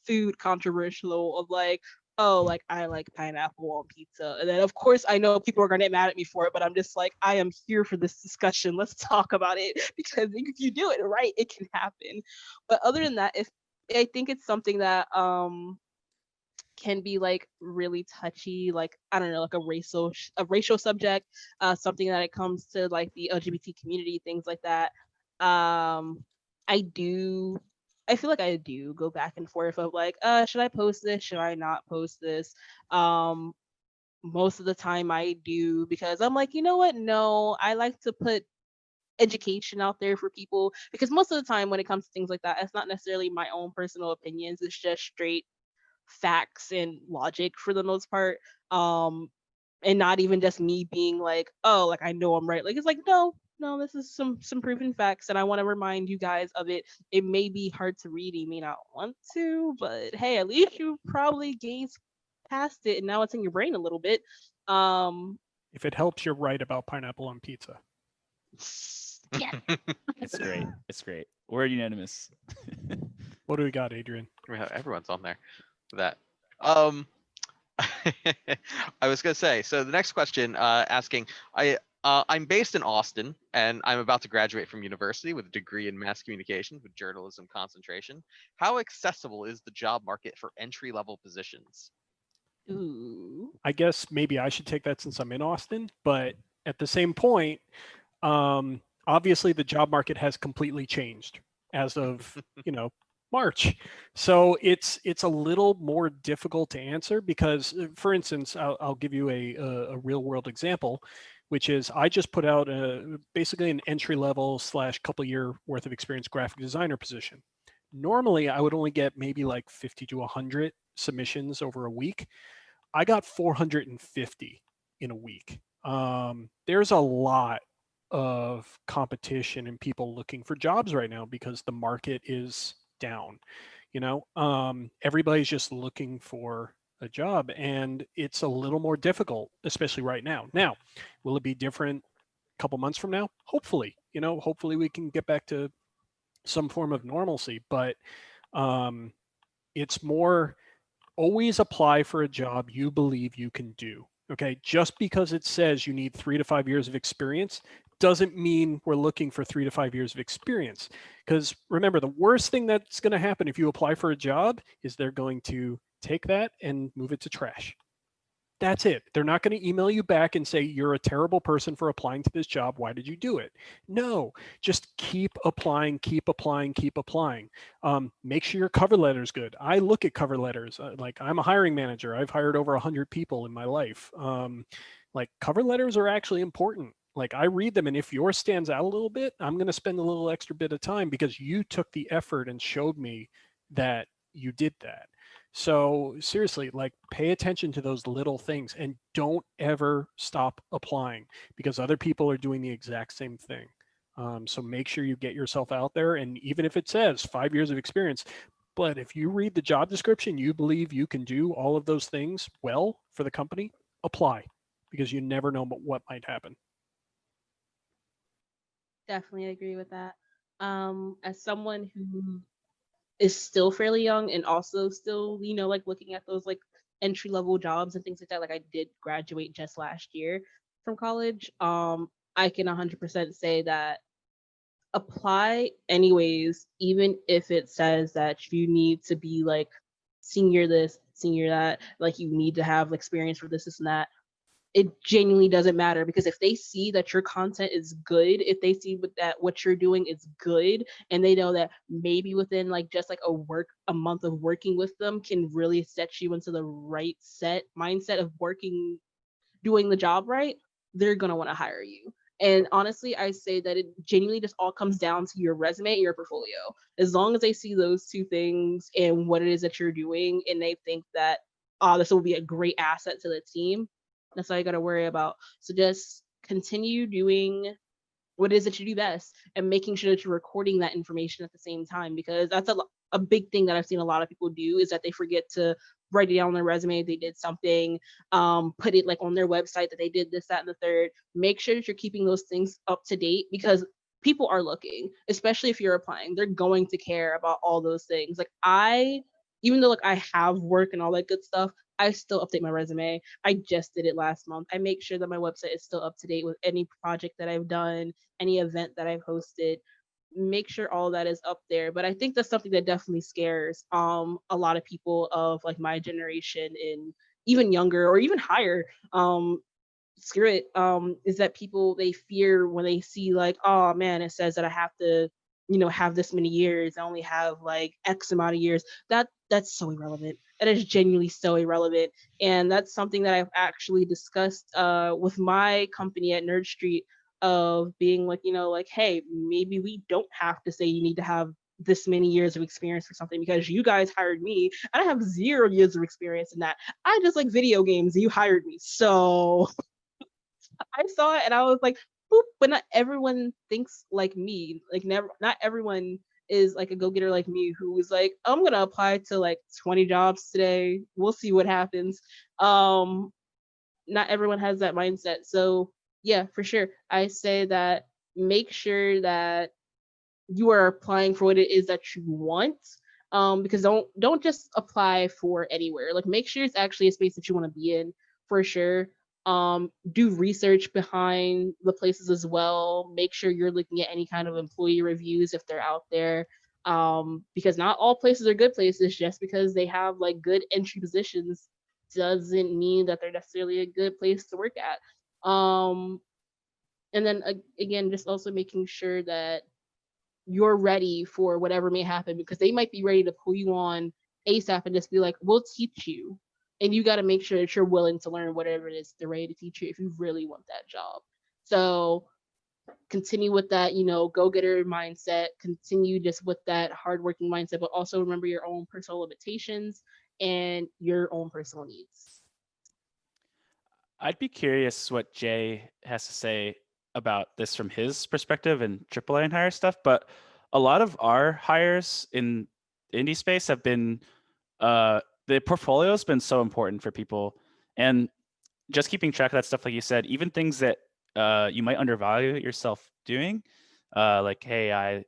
food controversial of like, oh, like I like pineapple on pizza. And then of course I know people are gonna get mad at me for it, but I'm just like, I am here for this discussion. Let's talk about it. Because if you do it right, it can happen. But other than that, if I think it's something that can be like really touchy, like I don't know, like a racial subject, something that it comes to like the LGBT community, things like that. I do I feel like I do go back and forth of like, should I post this? Should I not post this? Um, Most of the time I do because I'm like, you know what? No, I like to put education out there for people because most of the time when it comes to things like that, it's not necessarily my own personal opinions. It's just straight facts and logic for the most part. And not even just me being like, oh, like I know I'm right. Like it's like, no, this is some proven facts, and I want to remind you guys of it. It may be hard to read, you may not want to, but hey, at least you probably gazed past it, and now it's in your brain a little bit. If it helps, you're right about pineapple on pizza. Yeah. It's great. It's great. We're unanimous. What do we got, Adrian? Everyone's on there for that. I was gonna say, so the next question asking, I'm based in Austin and I'm about to graduate from university with a degree in mass communication with journalism concentration. How accessible is the job market for entry-level positions? Ooh. I guess maybe I should take that since I'm in Austin, but at the same point, obviously the job market has completely changed as of, March. So it's a little more difficult to answer because, for instance, I'll give you a real world example, which is I just put out basically an entry level / couple year worth of experience graphic designer position. Normally, I would only get maybe like 50 to 100 submissions over a week. I got 450 in a week. There's a lot of competition and people looking for jobs right now because the market is down. Everybody's just looking for a job, and it's a little more difficult, especially right now. Now, will it be different a couple months from now? Hopefully, hopefully we can get back to some form of normalcy, but it's more always apply for a job you believe you can do. Okay. Just because it says you need 3 to 5 years of experience doesn't mean we're looking for 3 to 5 years of experience. Because remember, the worst thing that's going to happen if you apply for a job is they're going to take that and move it to trash. That's it. They're not going to email you back and say, you're a terrible person for applying to this job. Why did you do it? No, just keep applying, keep applying, keep applying. Make sure your cover letter is good. I look at cover letters. Like I'm a hiring manager. I've hired over 100 people in my life. Like cover letters are actually important. Like I read them, and if yours stands out a little bit, I'm going to spend a little extra bit of time because you took the effort and showed me that you did that. So seriously, like pay attention to those little things and don't ever stop applying because other people are doing the exact same thing. So make sure you get yourself out there. And even if it says 5 years of experience, but if you read the job description, you believe you can do all of those things well for the company, apply, because you never know what might happen. Definitely agree with that. As someone who is still fairly young and also still, like looking at those like entry level jobs and things like that, like I did graduate just last year from college. I can 100% say that apply anyways, even if it says that you need to be like senior this, senior that, like you need to have experience for this and that. It genuinely doesn't matter, because if they see that your content is good, if they see that what you're doing is good, and they know that maybe within like just like a month of working with them can really set you into the right mindset of working, doing the job right, they're going to want to hire you. And honestly, I say that it genuinely just all comes down to your resume and your portfolio. As long as they see those two things and what it is that you're doing, and they think that, oh, this will be a great asset to the team, that's all you got to worry about. So just continue doing what it is that you do best, and making sure that you're recording that information at the same time, because that's a big thing that I've seen a lot of people do, is that they forget to write it down on their resume. They did something, put it like on their website that they did this, that, and the third. Make sure that you're keeping those things up to date, because people are looking, especially if you're applying. They're going to care about all those things. Like even though like I have work and all that good stuff, I still update my resume. I just did it last month. I make sure that my website is still up to date with any project that I've done, any event that I've hosted. Make sure all that is up there. But I think that's something that definitely scares a lot of people of like my generation and even younger or even higher. Screw it. Is that people, they fear when they see like, oh man, it says that I have to, have this many years. I only have like X amount of years. That's so irrelevant. That is genuinely so irrelevant. And that's something that I've actually discussed with my company at Nerd Street, of being like, like, hey, maybe we don't have to say you need to have this many years of experience for something, because you guys hired me and I have 0 years of experience in that. I just like video games and you hired me. So I saw it and I was like, boop, but not everyone thinks like me. Like not everyone is like a go-getter like me, who was like, I'm gonna apply to like 20 jobs today. We'll see what happens. Not everyone has that mindset. So yeah, for sure. I say that make sure that you are applying for what it is that you want. Because don't just apply for anywhere. Like make sure it's actually a space that you want to be in, for sure. Do research behind the places as well. Make sure you're looking at any kind of employee reviews if they're out there. Because not all places are good places. Just because they have like good entry positions doesn't mean that they're necessarily a good place to work at. And then again, just also making sure that you're ready for whatever may happen, because they might be ready to pull you on ASAP and just be like, we'll teach you. And you got to make sure that you're willing to learn whatever it is they're ready to teach you if you really want that job. So continue with that, go-getter mindset, continue just with that hardworking mindset, but also remember your own personal limitations and your own personal needs. I'd be curious what Jay has to say about this from his perspective and AAA and higher stuff. But a lot of our hires in indie space have been the portfolio has been so important for people, and just keeping track of that stuff, like you said, even things that you might undervalue yourself doing, like, hey, I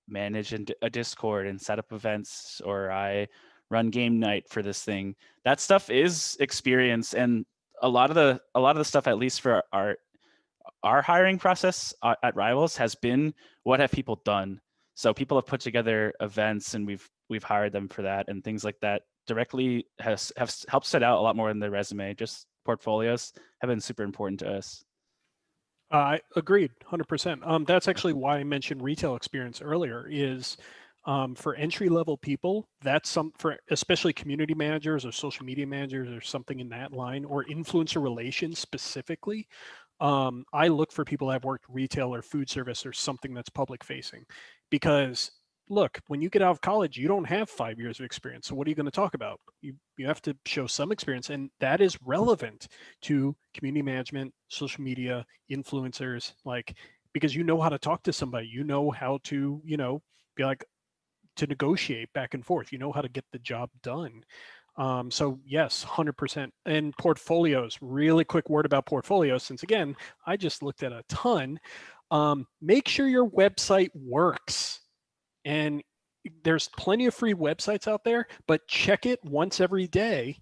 manage a Discord and set up events, or I run game night for this thing. That stuff is experience, and a lot of the stuff, at least for our hiring process at Rivals, has been what have people done. So people have put together events, and we've hired them for that, and things like that directly have helped set out a lot more in their resume. Just portfolios have been super important to us. I agreed, 100%. That's actually why I mentioned retail experience earlier. Is for entry level people, that's for especially community managers or social media managers or something in that line, or influencer relations specifically. I look for people that have worked retail or food service or something that's public facing, because look, when you get out of college, you don't have 5 years of experience. So what are you going to talk about? You have to show some experience, and that is relevant to community management, social media, influencers. Like, because you know how to talk to somebody, you know how to, be like, to negotiate back and forth, you know how to get the job done. So yes, 100%. And portfolios, really quick word about portfolios, since again, I just looked at a ton. Make sure your website works. And there's plenty of free websites out there, but check it once every day.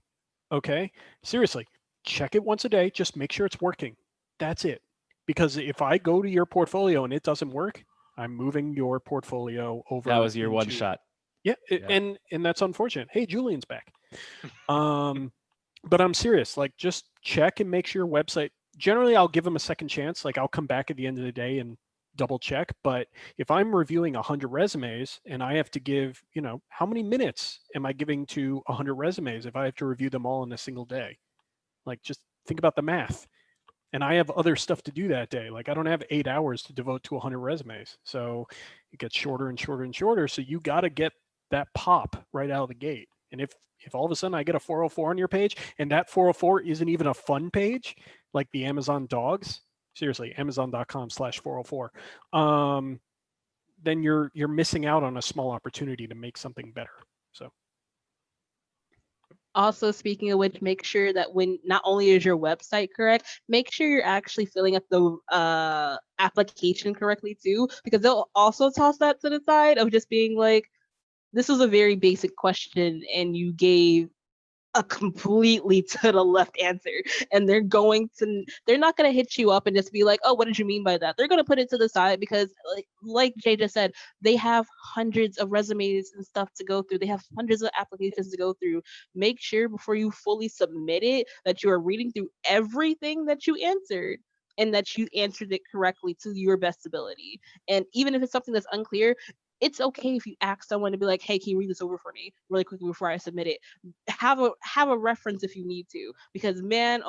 Okay. Seriously, check it once a day. Just make sure it's working. That's it. Because if I go to your portfolio and it doesn't work, I'm moving your portfolio over. That was your one shot. Yeah, and that's unfortunate. Hey, Julian's back. But I'm serious. Like, just check and make sure your website. Generally, I'll give them a second chance. Like, I'll come back at the end of the day and double check. But if I'm reviewing 100 resumes and I have to give, how many minutes am I giving to 100 resumes if I have to review them all in a single day? Like, just think about the math. And I have other stuff to do that day. Like, I don't have 8 hours to devote to 100 resumes. So it gets shorter and shorter and shorter. So you got to get that pop right out of the gate. And if all of a sudden I get a 404 on your page and that 404 isn't even a fun page, like the Amazon dogs, seriously, amazon.com/404, then you're missing out on a small opportunity to make something better. So. Also, speaking of which, make sure that when not only is your website correct, make sure you're actually filling up the application correctly too, because they'll also toss that to the side of just being like, this was a very basic question and you gave a completely to the left answer, and they're not going to hit you up and just be like, oh, what did you mean by that? They're going to put it to the side because like Jay just said, they have hundreds of resumes and stuff to go through. They have hundreds of applications to go through. Make sure before you fully submit it that you are reading through everything that you answered and that you answered it correctly to your best ability. And even if it's something that's unclear, it's okay if you ask someone to be like, hey, can you read this over for me really quickly before I submit it? Have a reference if you need to, because man,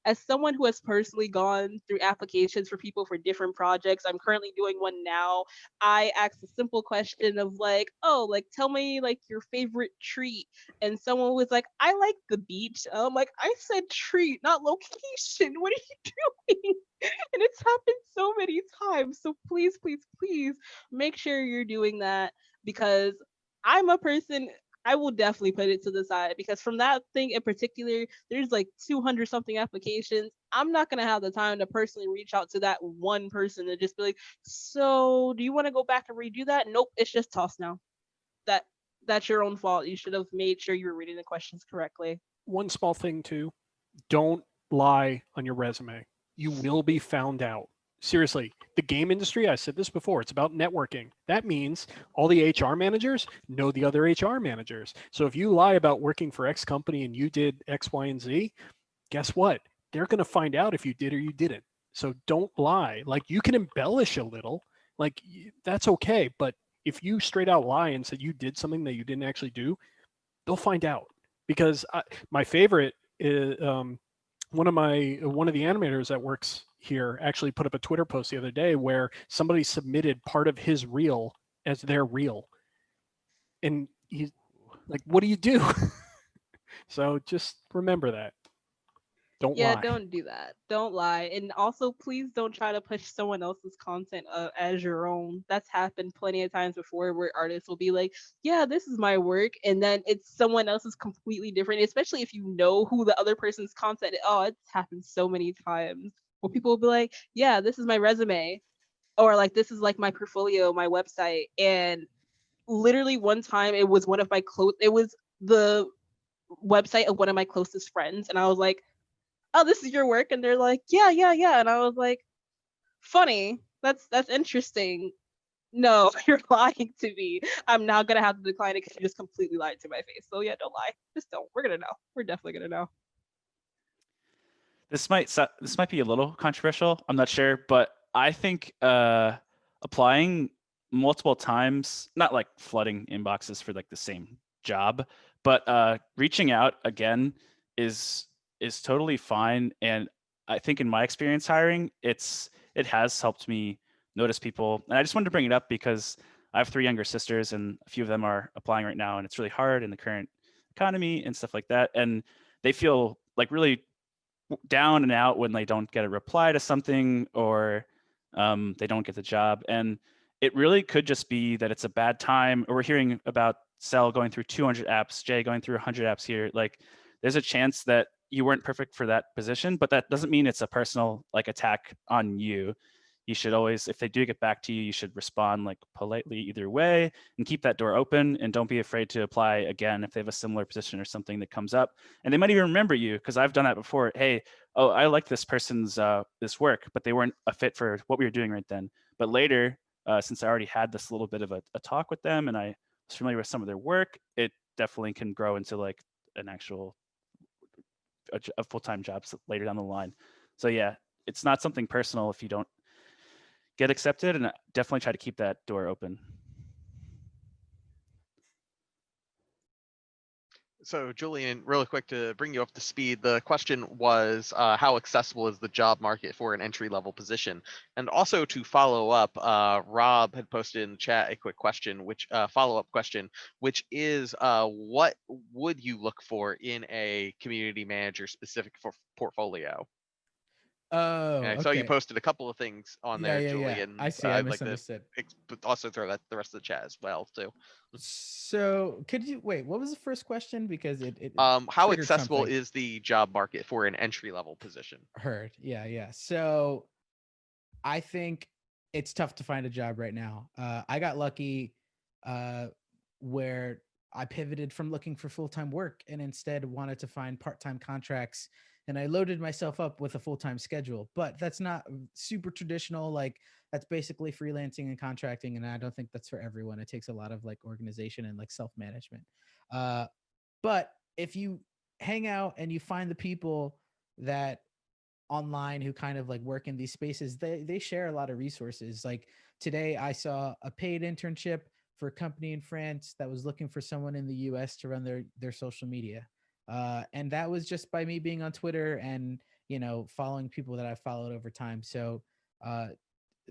as someone who has personally gone through applications for people for different projects, I'm currently doing one now. I asked a simple question of like, oh, like tell me like your favorite treat, and someone was like, I like the beach. I'm like, I said treat, not location. What are you doing? And it's happened so many times. So please, please, please make sure you're doing that, because I'm a person, I will definitely put it to the side, because from that thing in particular, there's like 200 something applications. I'm not going to have the time to personally reach out to that one person and just be like, so do you want to go back and redo that? Nope, it's just tossed now. That's your own fault. You should have made sure you were reading the questions correctly. One small thing too, don't lie on your resume. You will be found out. Seriously, the game industry, I said this before, it's about networking. That means all the HR managers know the other HR managers. So if you lie about working for X company and you did X, Y, and Z, guess what? They're going to find out if you did or you didn't. So don't lie. Like, you can embellish a little, like that's okay. But if you straight out lie and said you did something that you didn't actually do, they'll find out. Because my favorite is one of the animators that works here actually put up a Twitter post the other day where somebody submitted part of his reel as their reel, and he's like, what do you do? So just remember that. Don't lie. Don't do that. Don't lie. And also, please don't try to push someone else's content as your own. That's happened plenty of times before, where artists will be like, yeah, this is my work, and then it's someone else's completely different, especially if you know who the other person's content is. Oh, it's happened so many times where people will be like, yeah, this is my resume, or like, this is like my portfolio, my website. And literally one time it was the website of one of my closest friends, and I was like, oh, this is your work? And they're like, yeah. And I was like, funny. That's interesting. No, you're lying to me. I'm now gonna have to decline it because you just completely lied to my face. So yeah, don't lie. Just don't. We're gonna know. We're definitely gonna know. This might be a little controversial. I'm not sure, but I think applying multiple times, not like flooding inboxes for like the same job, but reaching out again is totally fine. And I think in my experience hiring, it has helped me notice people. And I just wanted to bring it up because I have 3 younger sisters and a few of them are applying right now, and it's really hard in the current economy and stuff like that. And they feel like really down and out when they don't get a reply to something, or they don't get the job. And it really could just be that it's a bad time, or we're hearing about Cel going through 200 apps, Jay going through 100 apps here. Like, there's a chance that you weren't perfect for that position, but that doesn't mean it's a personal like attack on you. You should always, if they do get back to you, you should respond like politely either way and keep that door open, and don't be afraid to apply again if they have a similar position or something that comes up. And they might even remember you, because I've done that before. Hey, oh, I like this person's this work, but they weren't a fit for what we were doing right then. But later, since I already had this little bit of a talk with them and I was familiar with some of their work, it definitely can grow into like an actual a full-time job later down the line. So yeah, it's not something personal if you don't get accepted, and definitely try to keep that door open. So Julian, really quick to bring you up to speed, the question was how accessible is the job market for an entry-level position? And also to follow up, Rob had posted in the chat a quick question, which follow-up question, which is what would you look for in a community manager specific for portfolio? Oh, And I okay. saw you posted a couple of things on there, Yeah. Julian. I see. I I'd like to misunderstood. also throw that the rest of the chat as well too. So could you wait? What was the first question? Because it How triggered accessible something. is the job market for an entry-level position? Heard. Yeah. So I think it's tough to find a job right now. I got lucky where I pivoted from looking for full-time work and instead wanted to find part-time contracts. And I loaded myself up with a full-time schedule, but that's not super traditional. Like, that's basically freelancing and contracting. And I don't think that's for everyone. It takes a lot of like organization and like self-management. But if you hang out and you find the people that online who kind of like work in these spaces, they share a lot of resources. Like today I saw a paid internship for a company in France that was looking for someone in the US to run their social media, and that was just by me being on Twitter and following people that I've followed over time. So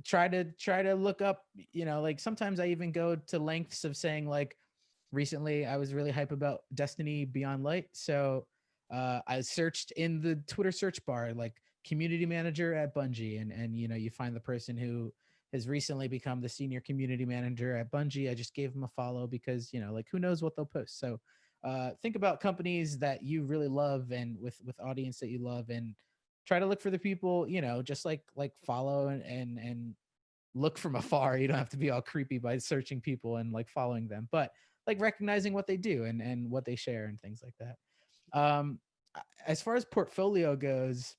try to look up, like sometimes I even go to lengths of saying, like, recently I was really hype about Destiny Beyond Light, so I searched in the Twitter search bar like community manager at Bungie, and you find the person who has recently become the senior community manager at Bungie. I just gave them a follow because like, who knows what they'll post. So think about companies that you really love and with audience that you love, and try to look for the people, just like follow and look from afar. You don't have to be all creepy by searching people and like following them, but like recognizing what they do and what they share and things like that. As far as portfolio goes,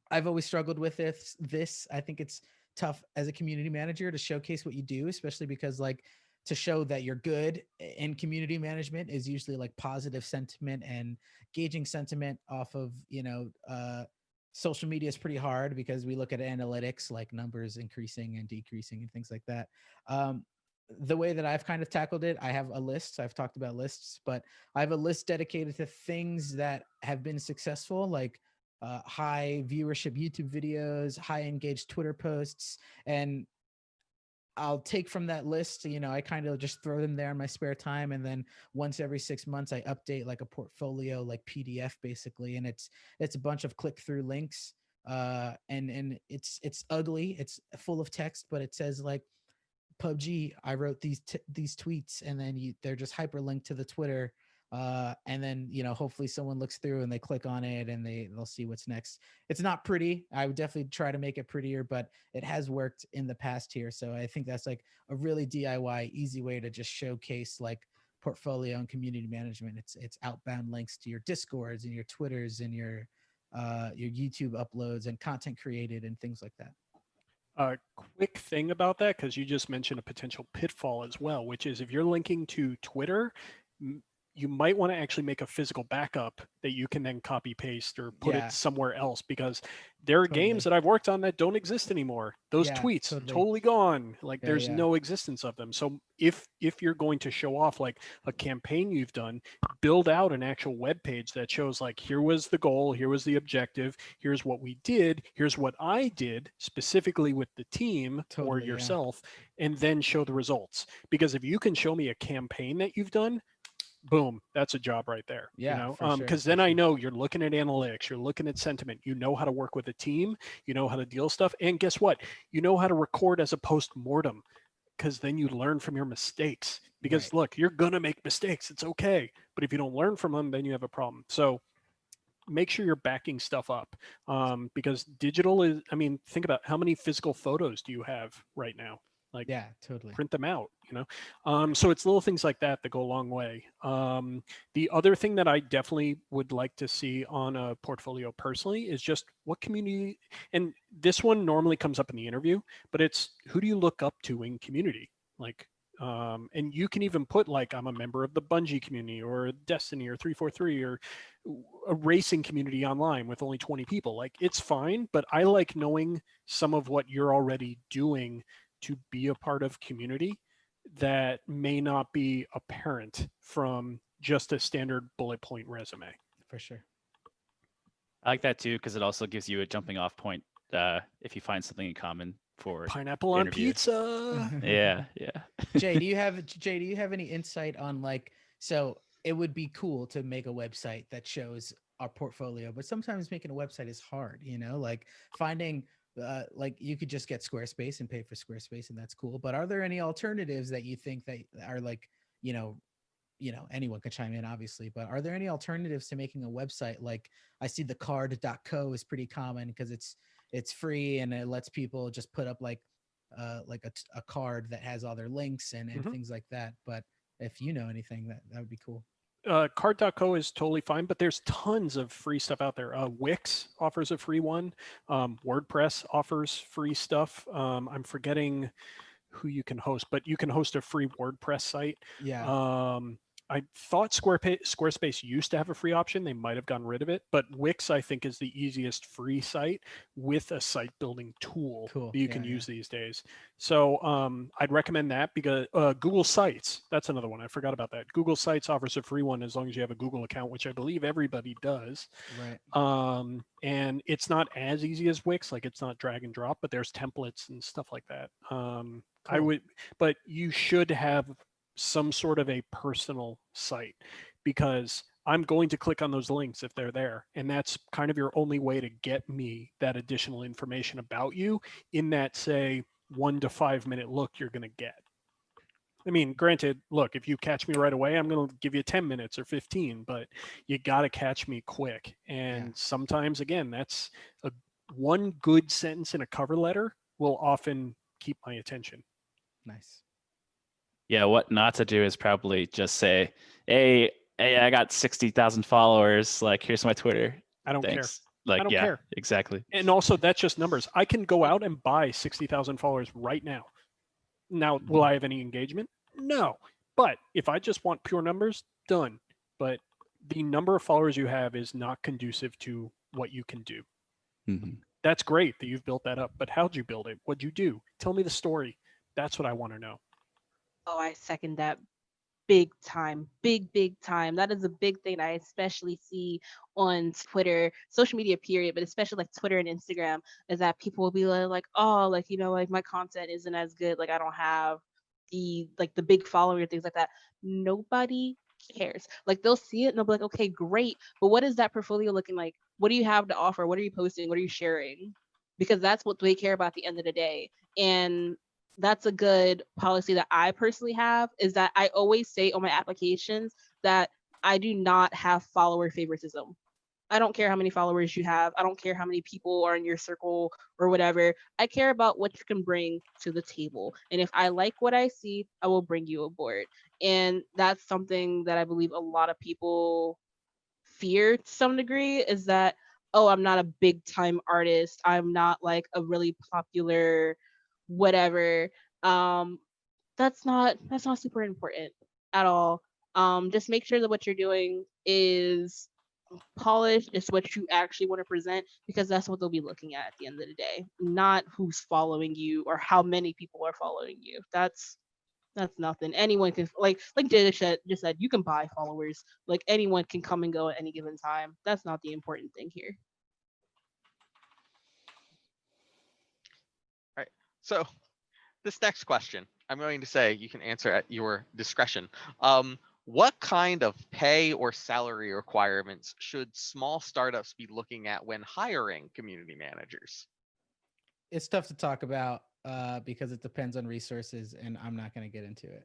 I've always struggled with this. I think it's tough as a community manager to showcase what you do, especially because like, to show that you're good in community management is usually like positive sentiment, and gauging sentiment off of social media is pretty hard because we look at analytics like numbers increasing and decreasing and things like that. The way that I've kind of tackled it, I have a list. I've talked about lists, but I have a list dedicated to things that have been successful, like high viewership YouTube videos, high engaged Twitter posts, and I'll take from that list, I kind of just throw them there in my spare time. And then once every 6 months, I update like a portfolio, like PDF basically. And it's a bunch of click through links. And it's ugly. It's full of text, but it says like, PUBG, I wrote these tweets, and then they're just hyperlinked to the Twitter. And then hopefully someone looks through and they click on it and they'll see what's next. It's not pretty. I would definitely try to make it prettier, but it has worked in the past here. So I think that's like a really DIY easy way to just showcase like portfolio and community management. It's outbound links to your Discords and your Twitters and your YouTube uploads and content created and things like that. A quick thing about that, because you just mentioned a potential pitfall as well, which is if you're linking to Twitter, you might want to actually make a physical backup that you can then copy paste or put it somewhere else, because there are games that I've worked on that don't exist anymore. Those tweets totally gone. Like there's no existence of them. So if you're going to show off like a campaign you've done, build out an actual web page that shows like, here was the goal, here was the objective, here's what we did, here's what I did specifically with the team or yourself, and then show the results. Because if you can show me a campaign that you've done, boom, that's a job right there. Yeah, you know, for sure, because for then I sure. know you're looking at analytics, you're looking at sentiment, you know how to work with a team, you know how to deal stuff, and guess what? You know how to record as a post-mortem, because then you learn from your mistakes. Because Right. look, you're gonna make mistakes. It's okay, but if you don't learn from them, then you have a problem. So make sure you're backing stuff up, because digital is. I mean, think about how many physical photos do you have right now? Like, Yeah, totally. print them out, so it's little things like that that go a long way. The other thing that I definitely would like to see on a portfolio personally is just what community, and this one normally comes up in the interview, but it's who do you look up to in community, like, and you can even put like I'm a member of the Bungie community or Destiny or 343 or a racing community online with only 20 people. Like, it's fine, but I like knowing some of what you're already doing to be a part of community that may not be apparent from just a standard bullet point resume. For sure. I like that too because it also gives you a jumping off point if you find something in common for Pineapple the on interview. pizza. Yeah. Jay, do you have any insight on, like, so it would be cool to make a website that shows our portfolio, but sometimes making a website is hard, like finding like you could just get Squarespace and pay for Squarespace and that's cool. But are there any alternatives that you think that are like, anyone could chime in obviously, but are there any alternatives to making a website? Like, I see the card.co is pretty common because it's free and it lets people just put up like a card that has all their links and things like that. But if you know anything, that would be cool. Card.co is totally fine, but there's tons of free stuff out there. Wix offers a free one. WordPress offers free stuff. I'm forgetting who you can host, but you can host a free WordPress site. Yeah. I thought Squarespace used to have a free option. They might have gotten rid of it, but Wix, I think, is the easiest free site with a site building tool Cool. that you can use these days. So I'd recommend that because Google Sites, that's another one. I forgot about that. Google Sites offers a free one as long as you have a Google account, which I believe everybody does. Right. And it's not as easy as Wix, like it's not drag and drop, but there's templates and stuff like that. I Cool. would, but you should have some sort of a personal site because I'm going to click on those links if they're there. And that's kind of your only way to get me that additional information about you in that, say, 1 to 5 minute look you're going to get. I mean, granted, look, if you catch me right away, I'm going to give you 10 minutes or 15, but you got to catch me quick. And sometimes, again, that's one good sentence in a cover letter will often keep my attention. Nice. Yeah, what not to do is probably just say, hey, I got 60,000 followers. Like, here's my Twitter. I don't Thanks. care. Like, I don't yeah, care. exactly. And also, that's just numbers. I can go out and buy 60,000 followers right now. Now, will I have any engagement? No. But if I just want pure numbers, done. But the number of followers you have is not conducive to what you can do. Mm-hmm. That's great that you've built that up, but how'd you build it? What'd you do? Tell me the story. That's what I want to know. Oh, I second that big time. Big time. That is a big thing I especially see on Twitter, social media period, but especially like Twitter and Instagram, is that people will be like, oh, like, like my content isn't as good. Like, I don't have the big following or things like that. Nobody cares. Like, they'll see it and they'll be like, okay, great. But what is that portfolio looking like? What do you have to offer? What are you posting? What are you sharing? Because that's what they care about at the end of the day. And that's a good policy that I personally have, is that I always say on my applications that I do not have follower favoritism. I don't care how many followers you have. I don't care how many people are in your circle or whatever. I care about what you can bring to the table. And if I like what I see, I will bring you aboard. And that's something that I believe a lot of people fear to some degree, is that, oh, I'm not a big time artist. I'm not like a really popular whatever. um that's not super important at all. Just make sure that what you're doing is polished, is what you actually want to present, because that's what they'll be looking at the end of the day, not who's following you or how many people are following you. That's nothing. Anyone can, like Jay just said, you can buy followers. Like, anyone can come and go at any given time. That's not the important thing here. All right. So this next question, I'm going to say you can answer at your discretion. what kind of pay or salary requirements should small startups be looking at when hiring community managers? It's tough to talk about because it depends on resources, and I'm not going to get into it.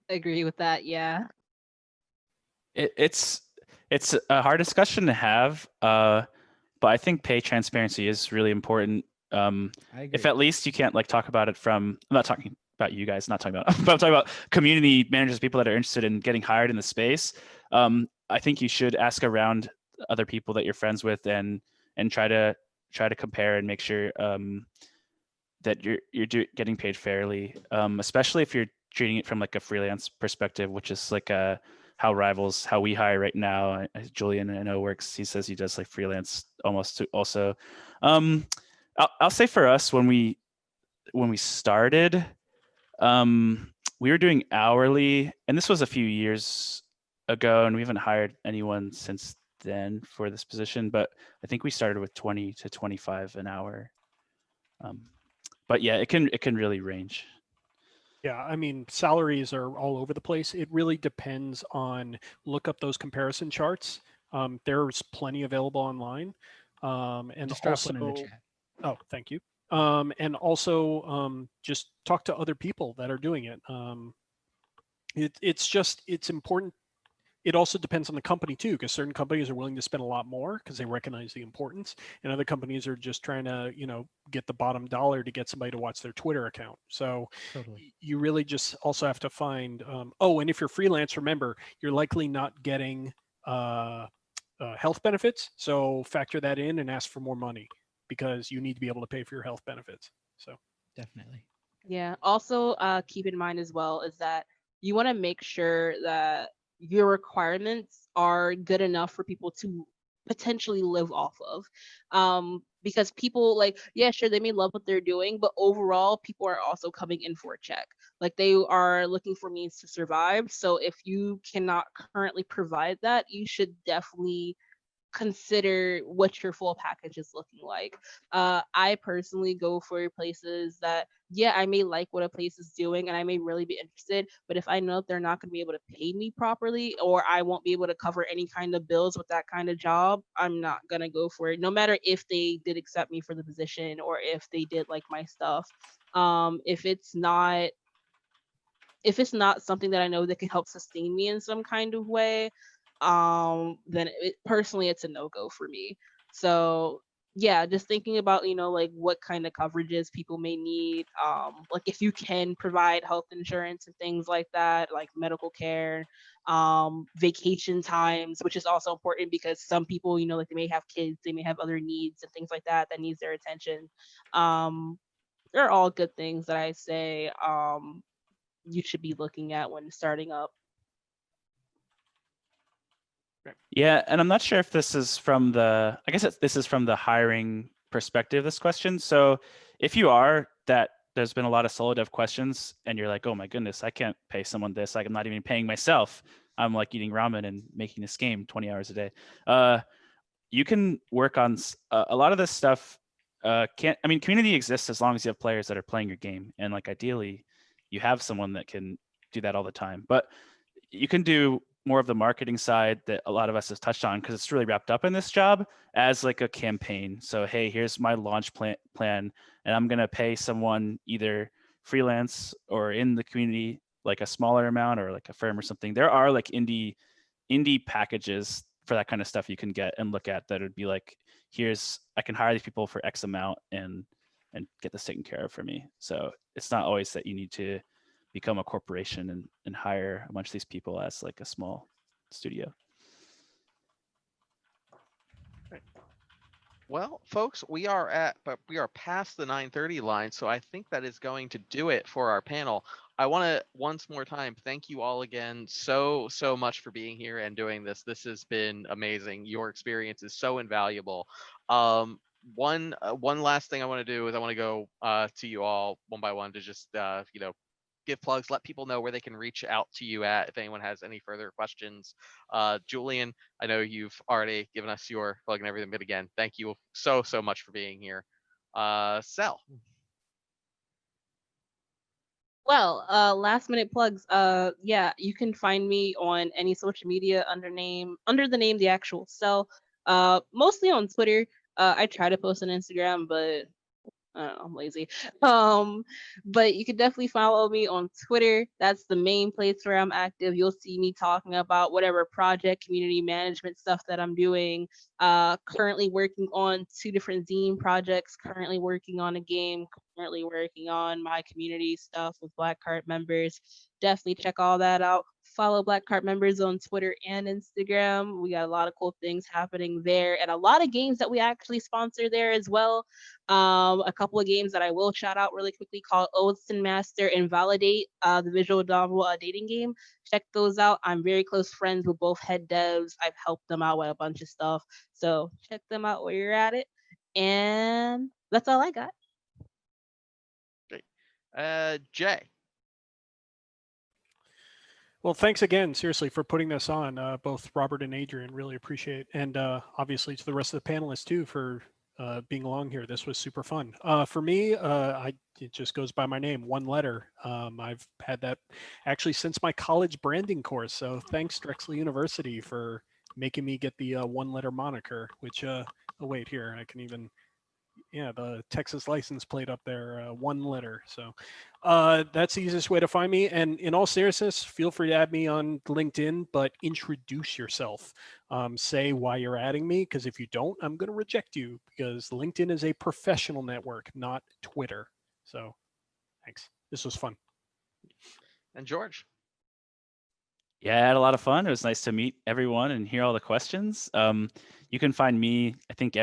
I agree with that. Yeah. It's a hard discussion to have, but I think pay transparency is really important. I agree. If at least you can't like talk about it from, I'm not talking about you guys, not talking about, but I'm talking about community managers, people that are interested in getting hired in the space. I think you should ask around other people that you're friends with and try to compare and make sure that you're getting paid fairly, especially if you're treating it from like a freelance perspective, which is like how we hire right now. Julian, I know, works. He says he does like freelance almost also. I'll say for us, when we started, we were doing hourly, and this was a few years ago, and we haven't hired anyone since then for this position. But I think we started with 20 to 25 an hour. But yeah, it can really range. Yeah, I mean, salaries are all over the place. It really depends on, look up those comparison charts. There's plenty available online. And Just drop also, one in the chat. oh, thank you. And also just talk to other people that are doing it. It's important. It also depends on the company too, because certain companies are willing to spend a lot more because they recognize the importance, and other companies are just trying to, get the bottom dollar to get somebody to watch their Twitter account. So Totally. you really just also have to find. Oh, and if you're freelance, remember you're likely not getting health benefits, so factor that in and ask for more money because you need to be able to pay for your health benefits. So Definitely. Yeah. Also, keep in mind as well is that you want to make sure that your requirements are good enough for people to potentially live off of. Because people like, yeah, sure, they may love what they're doing, but overall, people are also coming in for a check. Like they are looking for means to survive. So if you cannot currently provide that, you should definitely consider what your full package is looking like. I personally go for places that, yeah, I may like what a place is doing and I may really be interested, but if I know that they're not going to be able to pay me properly or I won't be able to cover any kind of bills with that kind of job, I'm not going to go for it, no matter if they did accept me for the position or if they did like my stuff. If it's not something that I know that can help sustain me in some kind of way, then personally it's a no-go for me. So yeah, just thinking about, like what kind of coverages people may need, like if you can provide health insurance and things like that, like medical care, vacation times, which is also important because some people, like they may have kids, they may have other needs and things like that that needs their attention. Um, they're all good things that I say you should be looking at when starting up. Yeah, and I'm not sure if this is from the, I guess this is from the hiring perspective, this question. So if you are that, there's been a lot of solo dev questions and you're like, oh my goodness, I can't pay someone this. Like I'm not even paying myself. I'm like eating ramen and making this game 20 hours a day. You can work on a lot of this stuff. Community exists as long as you have players that are playing your game. And like ideally you have someone that can do that all the time. But you can do more of the marketing side that a lot of us have touched on because it's really wrapped up in this job as like a campaign. So, hey, here's my launch plan, and I'm going to pay someone either freelance or in the community, like a smaller amount or like a firm or something. There are like indie packages for that kind of stuff you can get and look at that would be like, I can hire these people for X amount and get this taken care of for me. So it's not always that you need to become a corporation and hire a bunch of these people as like a small studio. Well, folks, we are past the 9:30 line, so I think that is going to do it for our panel. I want to once more time thank you all again so much for being here and doing this. This has been amazing. Your experience is so invaluable. One last thing I want to do is I want to go to you all one by one to just give plugs, let people know where they can reach out to you at if anyone has any further questions. Julian, I know you've already given us your plug and everything, but again, thank you so much for being here. Cel. Well, last minute plugs. Yeah, you can find me on any social media under the name the actual Cell. Mostly on Twitter. I try to post on Instagram, but I don't know, I'm lazy. Um, but you can definitely follow me on Twitter. That's the main place where I'm active. You'll see me talking about whatever project, community management stuff that I'm doing. Currently working on 2 different zine projects. Currently working on a game. Currently working on my community stuff with Black Card members. Definitely check all that out. Follow Black Card members on Twitter and Instagram. We got a lot of cool things happening there, and a lot of games that we actually sponsor there as well. A couple of games that I will shout out really quickly called Oaths Master and Validate, the visual novel dating game. Check those out. I'm very close friends with both head devs. I've helped them out with a bunch of stuff. So check them out while you're at it. And that's all I got. Great. Jay. Well, thanks again, seriously, for putting this on, both Robert and Adrian. Really appreciate, and obviously to the rest of the panelists too for being along here. This was super fun. For me, it just goes by my name, one letter. I've had that actually since my college branding course. So thanks Drexel University for making me get the one letter moniker. Which, oh wait, here I can even. Yeah, the Texas license plate up there, one letter. So that's the easiest way to find me. And in all seriousness, feel free to add me on LinkedIn, but introduce yourself. Say why you're adding me, because if you don't, I'm going to reject you because LinkedIn is a professional network, not Twitter. So thanks. This was fun. And George. Yeah, I had a lot of fun. It was nice to meet everyone and hear all the questions. You can find me, I think,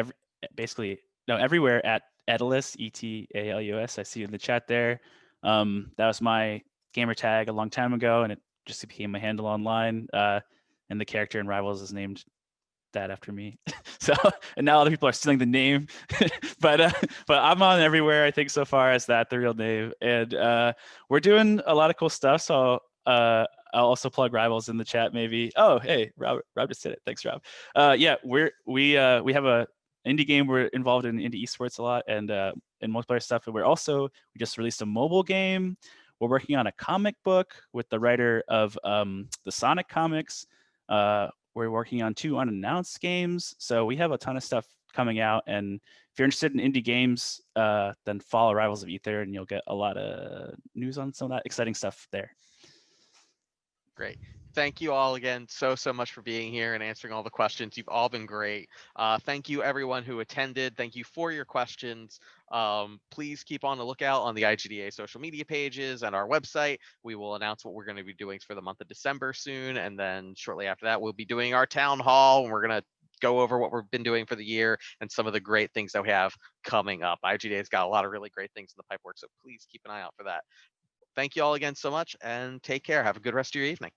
everywhere at Etalus, ETALUS. I see you in the chat there. That was my gamer tag a long time ago, and it just became my handle online. And the character in Rivals is named that after me. So, and now other people are stealing the name, but I'm on everywhere. I think so far as that the real name, and we're doing a lot of cool stuff. So I'll also plug Rivals in the chat maybe. Oh, hey, Rob just said it. Thanks, Rob. Yeah, we have a indie game. We're involved in indie esports a lot and multiplayer stuff. And we just released a mobile game. We're working on a comic book with the writer of the Sonic comics. We're working on 2 unannounced games. So we have a ton of stuff coming out. And if you're interested in indie games, then follow Rivals of Aether and you'll get a lot of news on some of that exciting stuff there. Great. Thank you all again so much for being here and answering all the questions. You've all been great. Thank you everyone who attended. Thank you for your questions. Please keep on the lookout on the IGDA social media pages and our website. We will announce what we're going to be doing for the month of December soon. And then shortly after that, we'll be doing our town hall and we're going to go over what we've been doing for the year and some of the great things that we have coming up. IGDA's got a lot of really great things in the pipework, so please keep an eye out for that. Thank you all again so much and take care. Have a good rest of your evening.